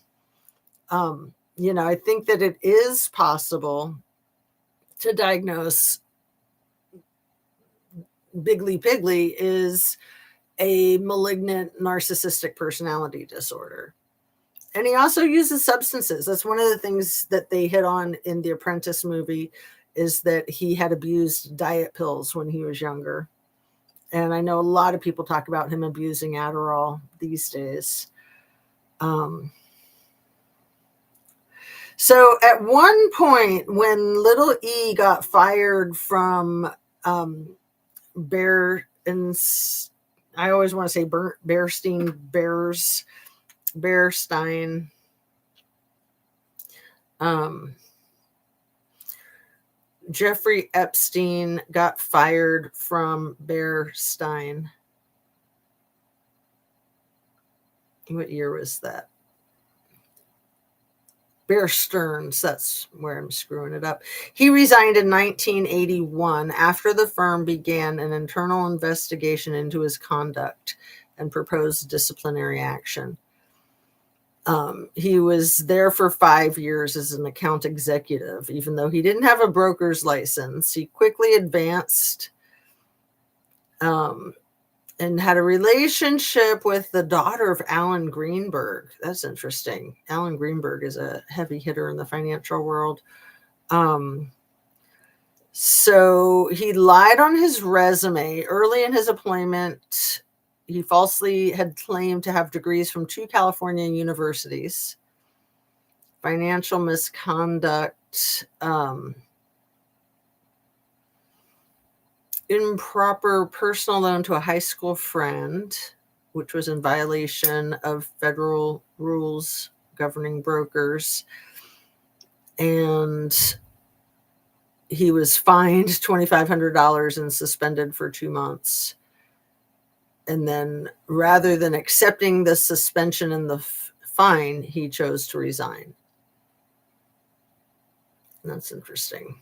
I think that it is possible to diagnose Bigly Piggly is a malignant narcissistic personality disorder. And he also uses substances. That's one of the things that they hit on in the Apprentice movie, is that he had abused diet pills when he was younger. And I know a lot of people talk about him abusing Adderall these days. So at one point, when little E got fired from Bear I always want to say Bearstein. Jeffrey Epstein got fired from Bearstein. What year was that? Bear Stearns, that's where I'm screwing it up. He resigned in 1981 after the firm began an internal investigation into his conduct and proposed disciplinary action. He was there for 5 years as an account executive, even though he didn't have a broker's license. He quickly advanced and had a relationship with the daughter of Alan Greenberg. That's interesting. Alan Greenberg is a heavy hitter in the financial world. So he lied on his resume. Early in his employment, he falsely had claimed to have degrees from 2 California universities. Financial misconduct, improper personal loan to a high school friend, which was in violation of federal rules governing brokers. And he was fined $2,500 and suspended for 2 months. And then rather than accepting the suspension and the fine, he chose to resign. That's interesting.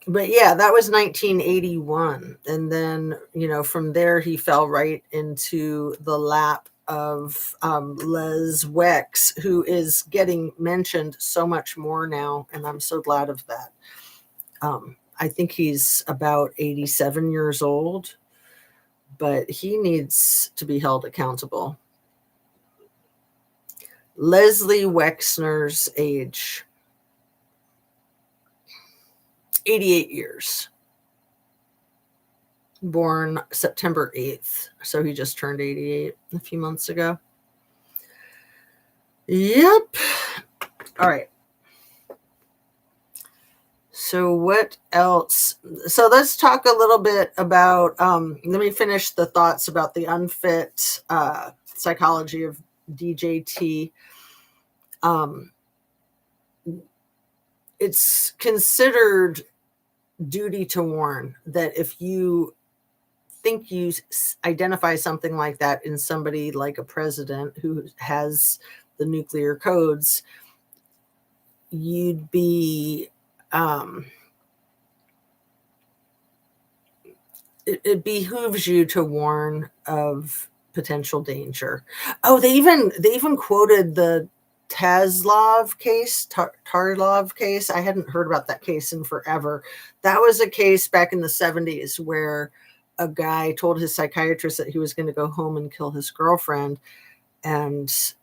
But yeah, that was 1981. And then, from there, he fell right into the lap of Les Wex, who is getting mentioned so much more now. And I'm so glad of that. I think he's about 87 years old, but he needs to be held accountable. Leslie Wexner's age, 88 years. Born September 8th. So he just turned 88 a few months ago. Yep. All right. So what else? So let's talk a little bit about, let me finish the thoughts about the unfit psychology of DJT. It's considered duty to warn that if you think you identify something like that in somebody like a president who has the nuclear codes, you'd be it behooves you to warn of potential danger. Oh, they even quoted the Tarlov case. I hadn't heard about that case in forever. That was a case back in the 70s where a guy told his psychiatrist that he was going to go home and kill his girlfriend, and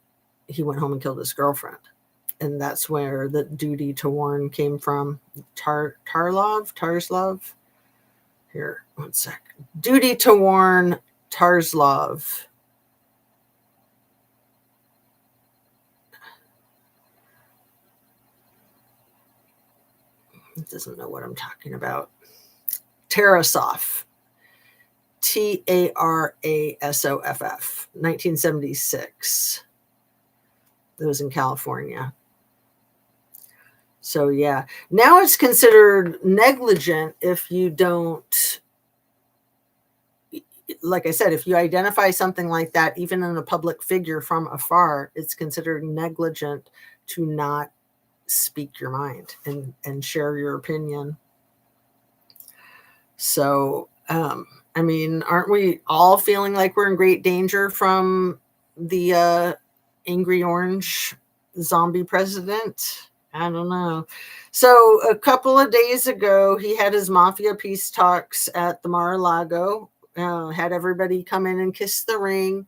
he went home and killed his girlfriend. And that's where the duty to warn came from. Tarlov. Here, one sec. Duty to warn, Tarlov. It doesn't know what I'm talking about. Tarasoff. Tarasoff. 1976. It was in California. So yeah, now it's considered negligent if you don't, like I said, if you identify something like that, even in a public figure from afar, it's considered negligent to not speak your mind and share your opinion. So, I mean, aren't we all feeling like we're in great danger from the angry orange zombie president? I don't know. So a couple of days ago, he had his mafia peace talks at the MaraLago, had everybody come in and kiss the ring.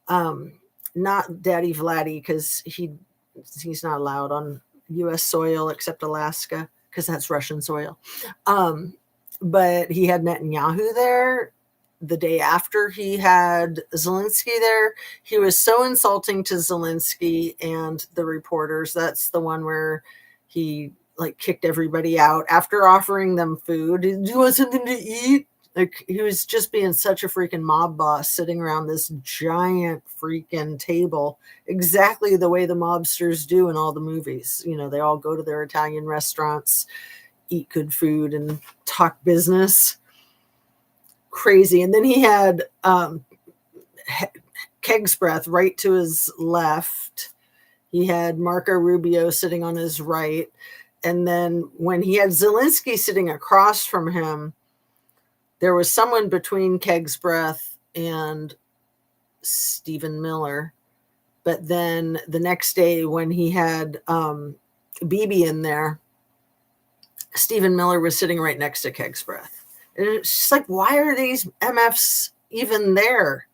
Not Daddy Vladdy, because he's not allowed on U.S. soil except Alaska, because that's Russian soil. But he had Netanyahu there. The day after, he had Zelensky there. He was so insulting to Zelensky and the reporters. That's the one where he like kicked everybody out after offering them food. Do you want something to eat? Like, he was just being such a freaking mob boss, sitting around this giant freaking table, exactly the way the mobsters do in all the movies. You know, they all go to their Italian restaurants, eat good food, and talk business. Crazy. And then he had Keg's Breath right to his left. He had Marco Rubio sitting on his right. And then when he had Zelensky sitting across from him, there was someone between Keg's Breath and Stephen Miller. But then the next day when he had Bibi in there, Stephen Miller was sitting right next to Keg's Breath. And it's just like, why are these MFs even there?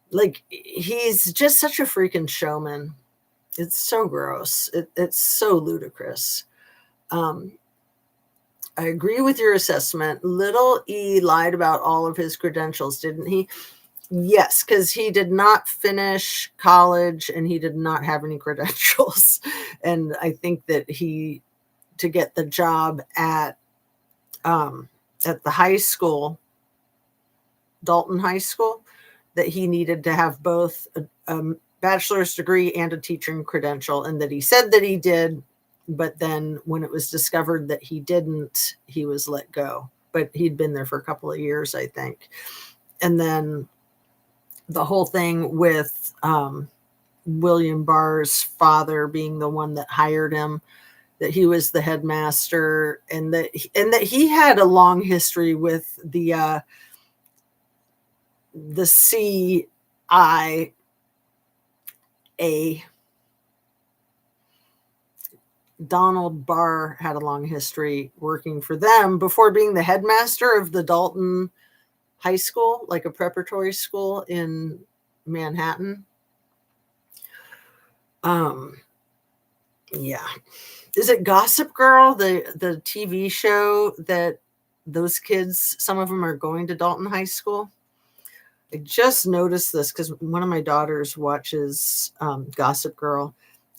Like, he's just such a freaking showman. It's so gross. It's so ludicrous. I agree with your assessment. Little E lied about all of his credentials, didn't he? Yes, because he did not finish college and he did not have any credentials. And I think that to get the job at the high school, Dalton High School, that he needed to have both a bachelor's degree and a teaching credential, and that he said that he did. But then when it was discovered that he didn't, he was let go. But he'd been there for a couple of years, I think. And then the whole thing with William Barr's father being the one that hired him, that he was the headmaster, and that he had a long history with the CIA. Donald Barr had a long history working for them before being the headmaster of the Dalton High School, like a preparatory school in Manhattan. Yeah. Is it Gossip Girl, the TV show that those kids, some of them are going to Dalton High School? I just noticed this because one of my daughters watches Gossip Girl,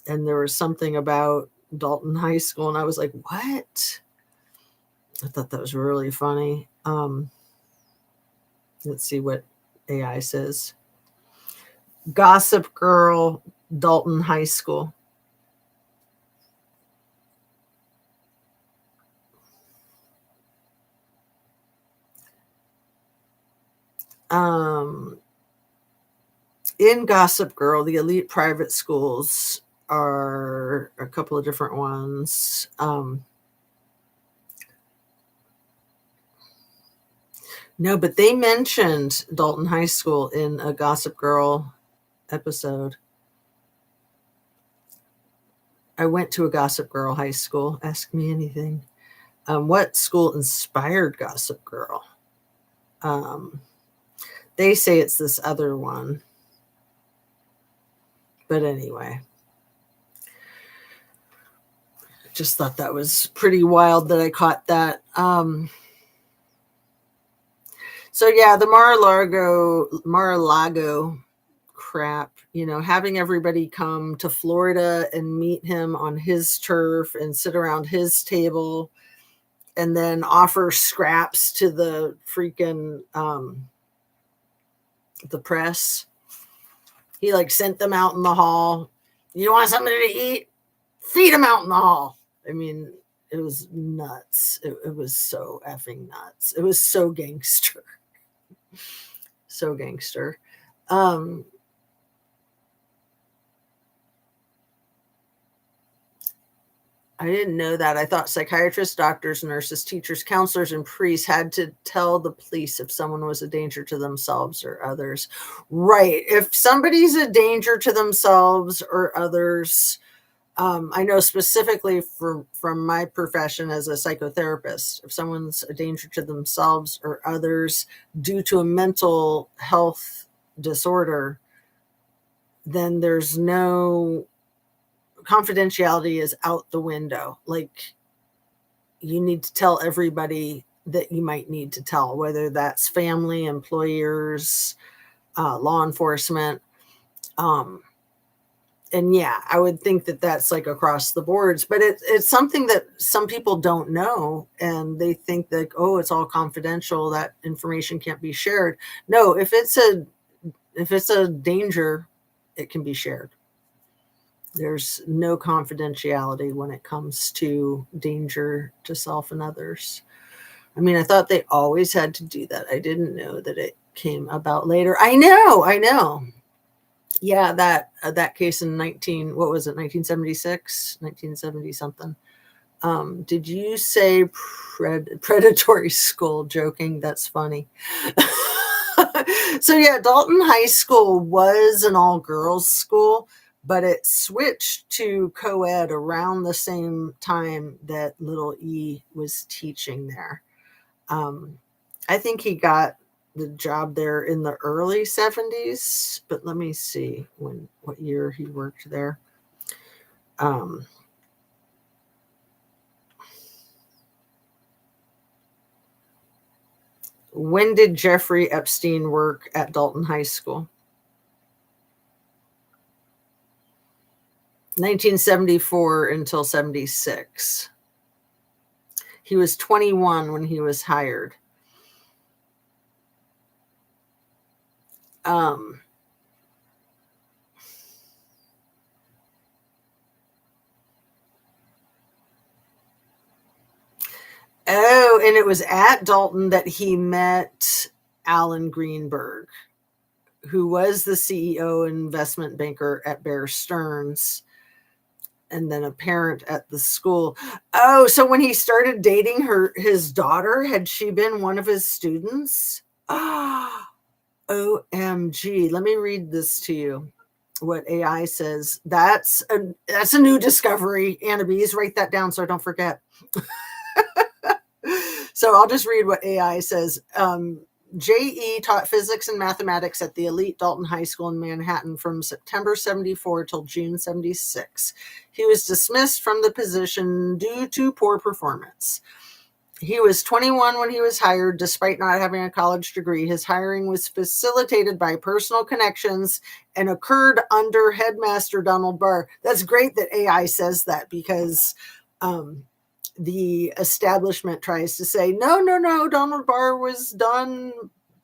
and there was something about Dalton High School, and I was like, what? I thought that was really funny. Let's see what AI says. Gossip Girl, Dalton High School. In Gossip Girl, the elite private schools are a couple of different ones. No, but they mentioned Dalton High School in a Gossip Girl episode. I went to a Gossip Girl high school. Ask me anything. What school inspired Gossip Girl? They say it's this other one. But anyway, just thought that was pretty wild that I caught that. So yeah, the MaraLago crap, you know, having everybody come to Florida and meet him on his turf and sit around his table and then offer scraps to the freaking the press. He like sent them out in the hall. You want something to eat? Feed them out in the hall. I mean, it was nuts. It was so effing nuts. It was so gangster. So gangster. I didn't know that. I thought psychiatrists, doctors, nurses, teachers, counselors, and priests had to tell the police if someone was a danger to themselves or others. Right. If somebody's a danger to themselves or others, I know specifically from my profession as a psychotherapist, if someone's a danger to themselves or others due to a mental health disorder, then there's no confidentiality is out the window. Like, you need to tell everybody that you might need to tell, whether that's family, employers, law enforcement. And yeah, I would think that that's like across the boards, but it's something that some people don't know, and they think that, oh, it's all confidential, that information can't be shared. No, if it's a danger, it can be shared. There's no confidentiality when it comes to danger to self and others. I mean, I thought they always had to do that. I didn't know that it came about later. I know. Yeah, that case in 1970 something. Did you say predatory school? Joking. That's funny. So yeah, Dalton High School was an all-girls school, but it switched to co-ed around the same time that little E was teaching there. I think he got the job there in the early 70s, but let me see what year he worked there. When did Jeffrey Epstein work at Dalton High School? 1974 until 76. He was 21 when he was hired. Oh, and it was at Dalton that he met Alan Greenberg, who was the CEO and investment banker at Bear Stearns, and then a parent at the school. Oh, so when he started dating his daughter, had she been one of his students? Ah, OMG. Let me read this to you. What AI says. That's a new discovery. Annabise, write that down so I don't forget. So I'll just read what AI says. J.E. taught physics and mathematics at the elite Dalton High School in Manhattan from September 74 till June 76. He was dismissed from the position due to poor performance. He was 21 when he was hired, despite not having a college degree. His hiring was facilitated by personal connections and occurred under headmaster Donald Barr. That's great that AI says that, because the establishment tries to say, no, Donald Barr was done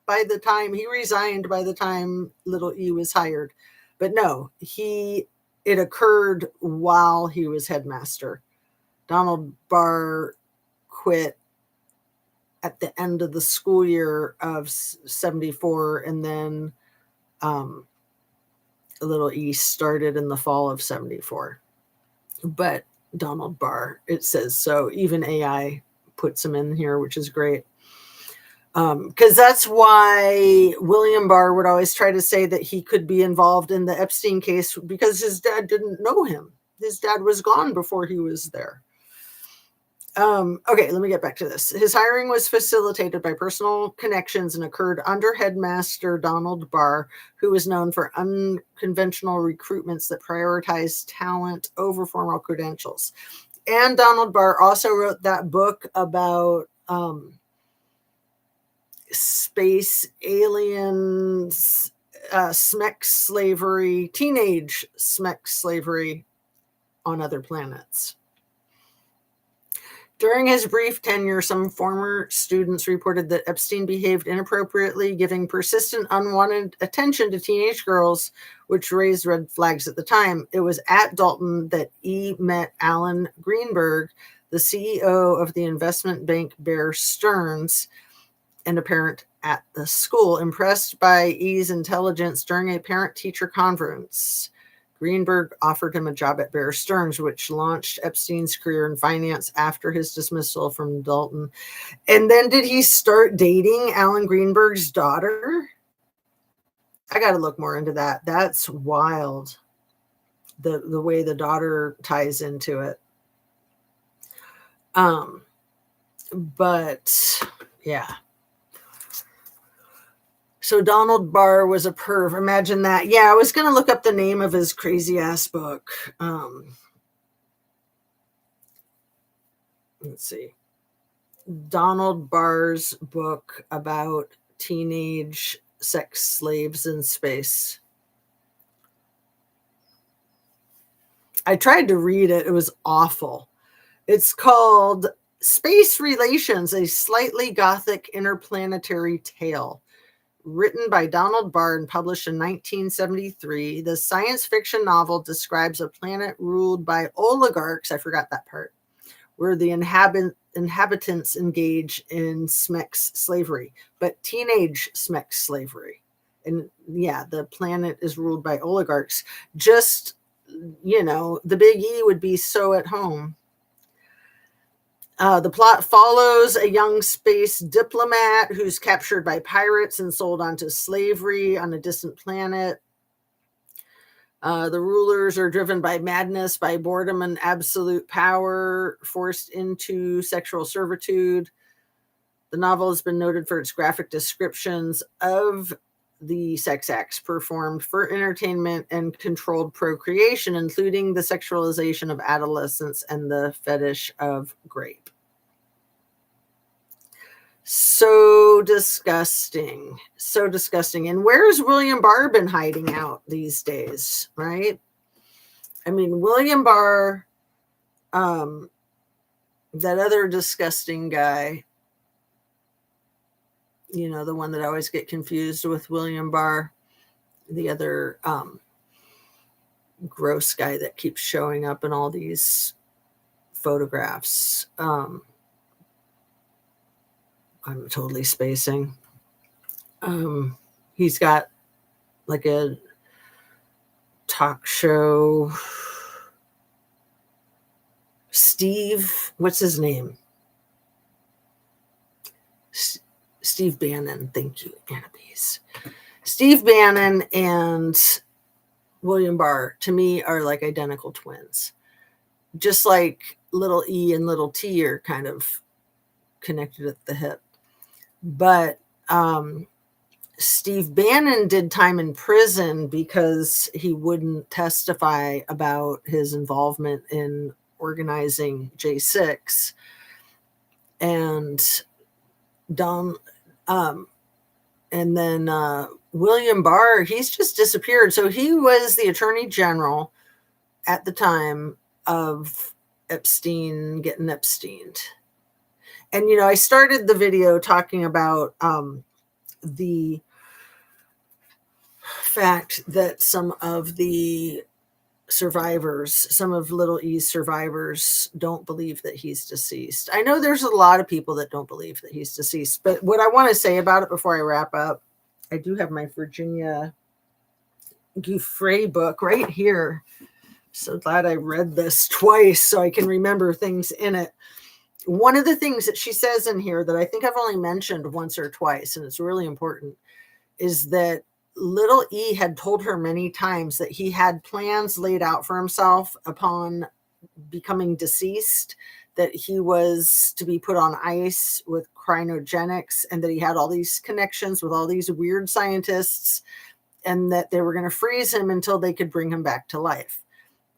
by the time he resigned, by the time little E was hired. But no, it occurred while he was headmaster. Donald Barr quit at the end of the school year of 74, and then little E started in the fall of 74. But Donald Barr, it says so. Even AI puts him in here, which is great. Because that's why William Barr would always try to say that he could be involved in the Epstein case, because his dad didn't know him. His dad was gone before he was there. Okay, let me get back to this. His hiring was facilitated by personal connections and occurred under headmaster Donald Barr, who was known for unconventional recruitments that prioritized talent over formal credentials. And Donald Barr also wrote that book about space aliens, SMEC slavery, teenage SMEC slavery on other planets. During his brief tenure, some former students reported that Epstein behaved inappropriately, giving persistent unwanted attention to teenage girls, which raised red flags at the time. It was at Dalton that E met Alan Greenberg, the CEO of the investment bank Bear Stearns, and a parent at the school. Impressed by E's intelligence during a parent-teacher conference, Greenberg offered him a job at Bear Stearns, which launched Epstein's career in finance after his dismissal from Dalton. And then did he start dating Alan Greenberg's daughter? I got to look more into that. That's wild, the way the daughter ties into it. But yeah. So Donald Barr was a perv. Imagine that. Yeah, I was going to look up the name of his crazy ass book. Let's see. Donald Barr's book about teenage sex slaves in space. I tried to read it. It was awful. It's called Space Relations, a Slightly Gothic Interplanetary Tale. Written by Donald Bard and published in 1973, the science fiction novel describes a planet ruled by oligarchs, I forgot that part, where the inhabitants engage in Smex slavery, but teenage Smex slavery. And yeah, the planet is ruled by oligarchs. Just, the big E would be so at home. The plot follows a young space diplomat who's captured by pirates and sold onto slavery on a distant planet. The rulers are driven by madness, by boredom and absolute power, forced into sexual servitude. The novel has been noted for its graphic descriptions of the sex acts performed for entertainment and controlled procreation, including the sexualization of adolescents and the fetish of grape. So disgusting. So disgusting. And where's William Barr been hiding out these days, right? I mean, William Barr, that other disgusting guy, the one that I always get confused with William Barr, the other gross guy that keeps showing up in all these photographs. I'm totally spacing. He's got like a talk show. Steve, what's his name? Steve Bannon. Thank you, Annabise. Steve Bannon and William Barr, to me, are like identical twins. Just like little E and little T are kind of connected at the hip. But Steve Bannon did time in prison because he wouldn't testify about his involvement in organizing J6. And then William Barr, he's just disappeared. So he was the attorney general at the time of Epstein getting Epsteined. And, I started the video talking about the fact that some of the survivors, some of Little E's survivors, don't believe that he's deceased. I know there's a lot of people that don't believe that he's deceased, but what I want to say about it before I wrap up, I do have my Virginia Giuffre book right here. So glad I read this twice so I can remember things in it. One of the things that she says in here that I think I've only mentioned once or twice, and it's really important, is that Little E had told her many times that he had plans laid out for himself upon becoming deceased, that he was to be put on ice with cryogenics, and that he had all these connections with all these weird scientists, and that they were going to freeze him until they could bring him back to life,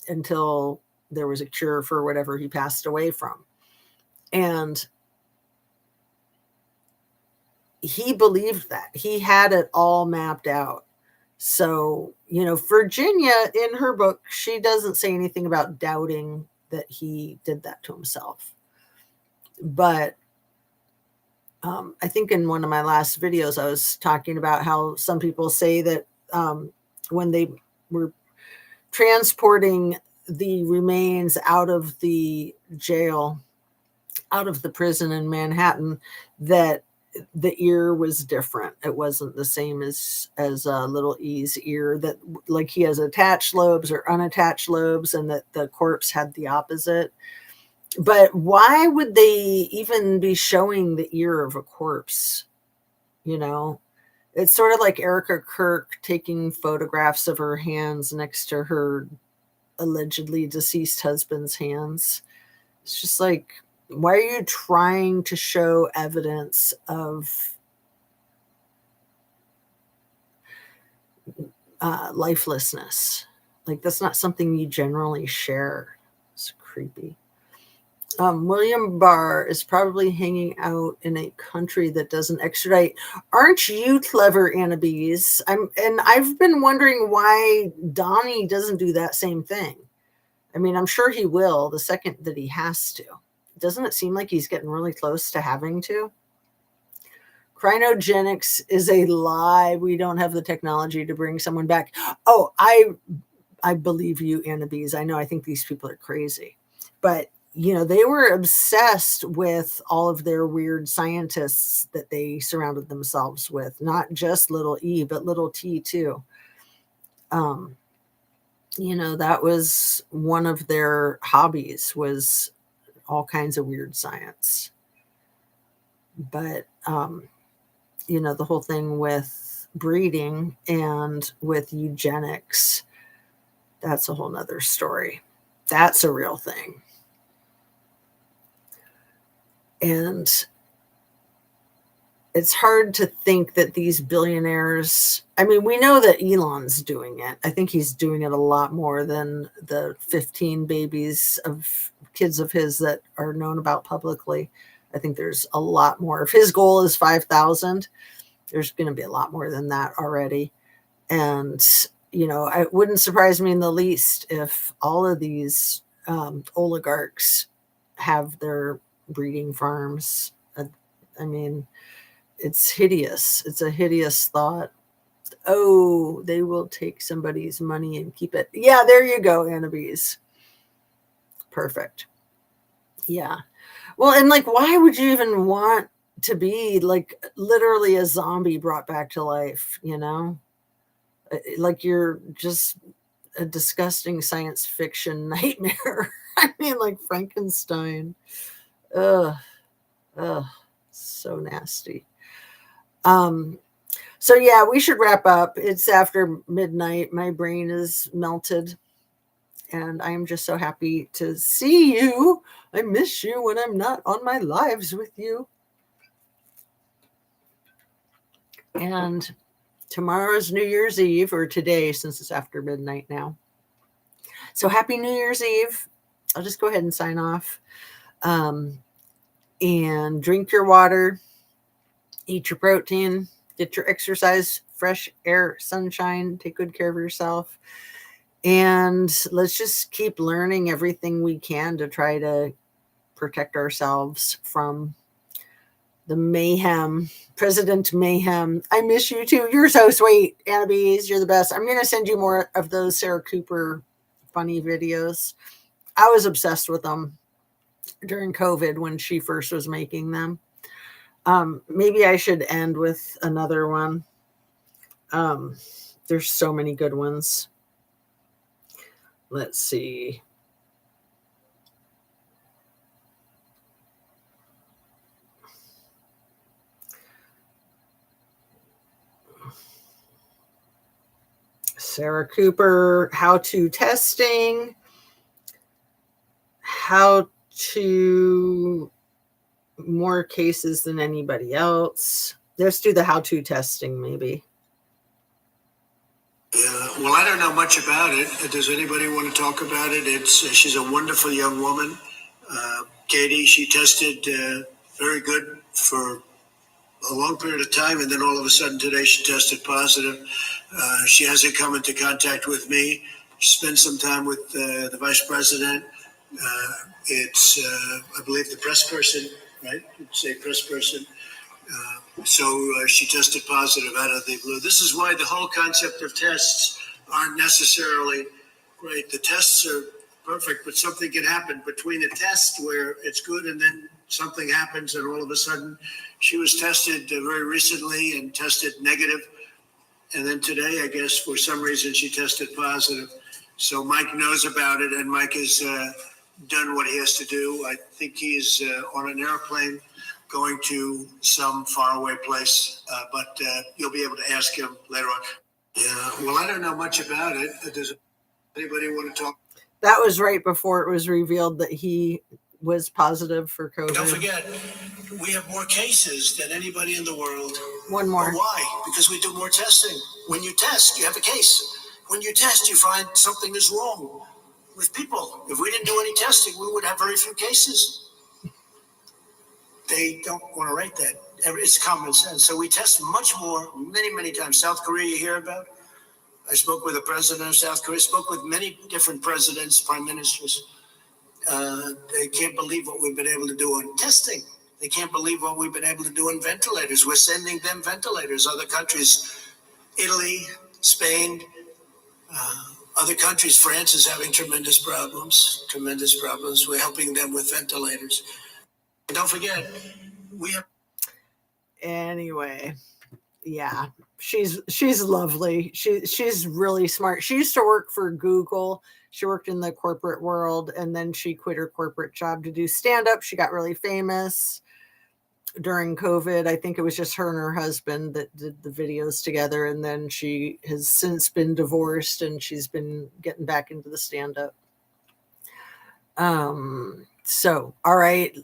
until there was a cure for whatever he passed away from. And he believed that. He had it all mapped out. So, Virginia, in her book, she doesn't say anything about doubting that he did that to himself. But I think in one of my last videos, I was talking about how some people say that when they were transporting the remains out of the jail, out of the prison in Manhattan, that the ear was different. It wasn't the same as Little E's ear, that like he has attached lobes or unattached lobes, and that the corpse had the opposite. But why would they even be showing the ear of a corpse? It's sort of like Erica Kirk taking photographs of her hands next to her allegedly deceased husband's hands. It's just like, why are you trying to show evidence of lifelessness? Like, that's not something you generally share. It's creepy. William Barr is probably hanging out in a country that doesn't extradite. Aren't you clever, Annabise? And I've been wondering why Donnie doesn't do that same thing. I mean, I'm sure he will the second that he has to. Doesn't it seem like he's getting really close to having to? Cryogenics is a lie. We don't have the technology to bring someone back. Oh, I believe you, Annabise. I know, I think these people are crazy. But, you know, they were obsessed with all of their weird scientists that they surrounded themselves with, not just little E, but little T too. You know, that was one of their hobbies, was all kinds of weird science. But, you know, the whole thing with breeding and with eugenics, that's a whole nother story. That's a real thing. And it's hard to think that these billionaires, I mean, we know that Elon's doing it. I think he's doing it a lot more than the 15 babies of kids of his that are known about publicly. I think there's a lot more. If his goal is 5,000, there's going to be a lot more than that already. And, you know, it wouldn't surprise me in the least if all of these oligarchs have their breeding farms. I mean, it's hideous. It's a hideous thought. Oh, they will take somebody's money and keep it. Yeah, there you go, Annabise. Perfect. Yeah. Well, and like, why would you even want to be like literally a zombie brought back to life, you know? Like you're just a disgusting science fiction nightmare. I mean, like Frankenstein. Ugh. Ugh. So nasty. So yeah, we should wrap up. It's after midnight. My brain is melted. And I am just so happy to see you. I miss you when I'm not on my lives with you. And tomorrow's New Year's Eve, or today, since it's after midnight now. So happy New Year's Eve. I'll just go ahead and sign off. And drink your water, eat your protein, get your exercise, fresh air, sunshine, take good care of yourself. And let's just keep learning everything we can to try to protect ourselves from the mayhem, President Mayhem. I miss you too. You're so sweet, Annabise. You're the best. I'm going to send you more of those Sarah Cooper funny videos. I was obsessed with them during COVID when she first was making them. Maybe I should end with another one. There's so many good ones. Let's see. Sarah Cooper, how to testing, how to more cases than anybody else. Let's do the how to testing maybe. Well, I don't know much about it. Does anybody want to talk about it? She's a wonderful young woman. Katie, she tested very good for a long period of time, and then all of a sudden today she tested positive. She hasn't come into contact with me. She spent some time with the vice president. I believe, the press person, right? You'd say press person. So she tested positive out of the blue. This is why the whole concept of tests aren't necessarily great. The tests are perfect, but something can happen between a test where it's good and then something happens and all of a sudden she was tested very recently and tested negative. And then today, I guess, for some reason, she tested positive. So Mike knows about it, and Mike has done what he has to do. I think he's on an airplane going to some faraway place, but you'll be able to ask him later on. Yeah, well, I don't know much about it. Does anybody want to talk? That was right before it was revealed that he was positive for COVID. Don't forget, we have more cases than anybody in the world. One more. But why? Because we do more testing. When you test, you have a case. When you test, you find something is wrong with people. If we didn't do any testing, we would have very few cases. They don't want to write that. It's common sense. So we test much more, many, many times. South Korea, you hear about? I spoke with the president of South Korea, spoke with many different presidents, prime ministers. They can't believe what we've been able to do on testing. They can't believe what we've been able to do on ventilators. We're sending them ventilators. Other countries, Italy, Spain, other countries, France is having tremendous problems. We're helping them with ventilators. And don't forget, we have. Anyway, yeah, she's lovely. She's really smart. She used to work for Google. She worked in the corporate world, and then she quit her corporate job to do stand-up. She got really famous during COVID. I think it was just her and her husband that did the videos together, and then she has since been divorced, and she's been getting back into the stand-up. So, all right.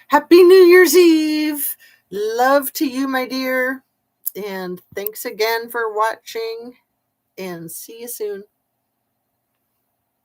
Happy New Year's Eve. Love to you, my dear. And thanks again for watching, and see you soon.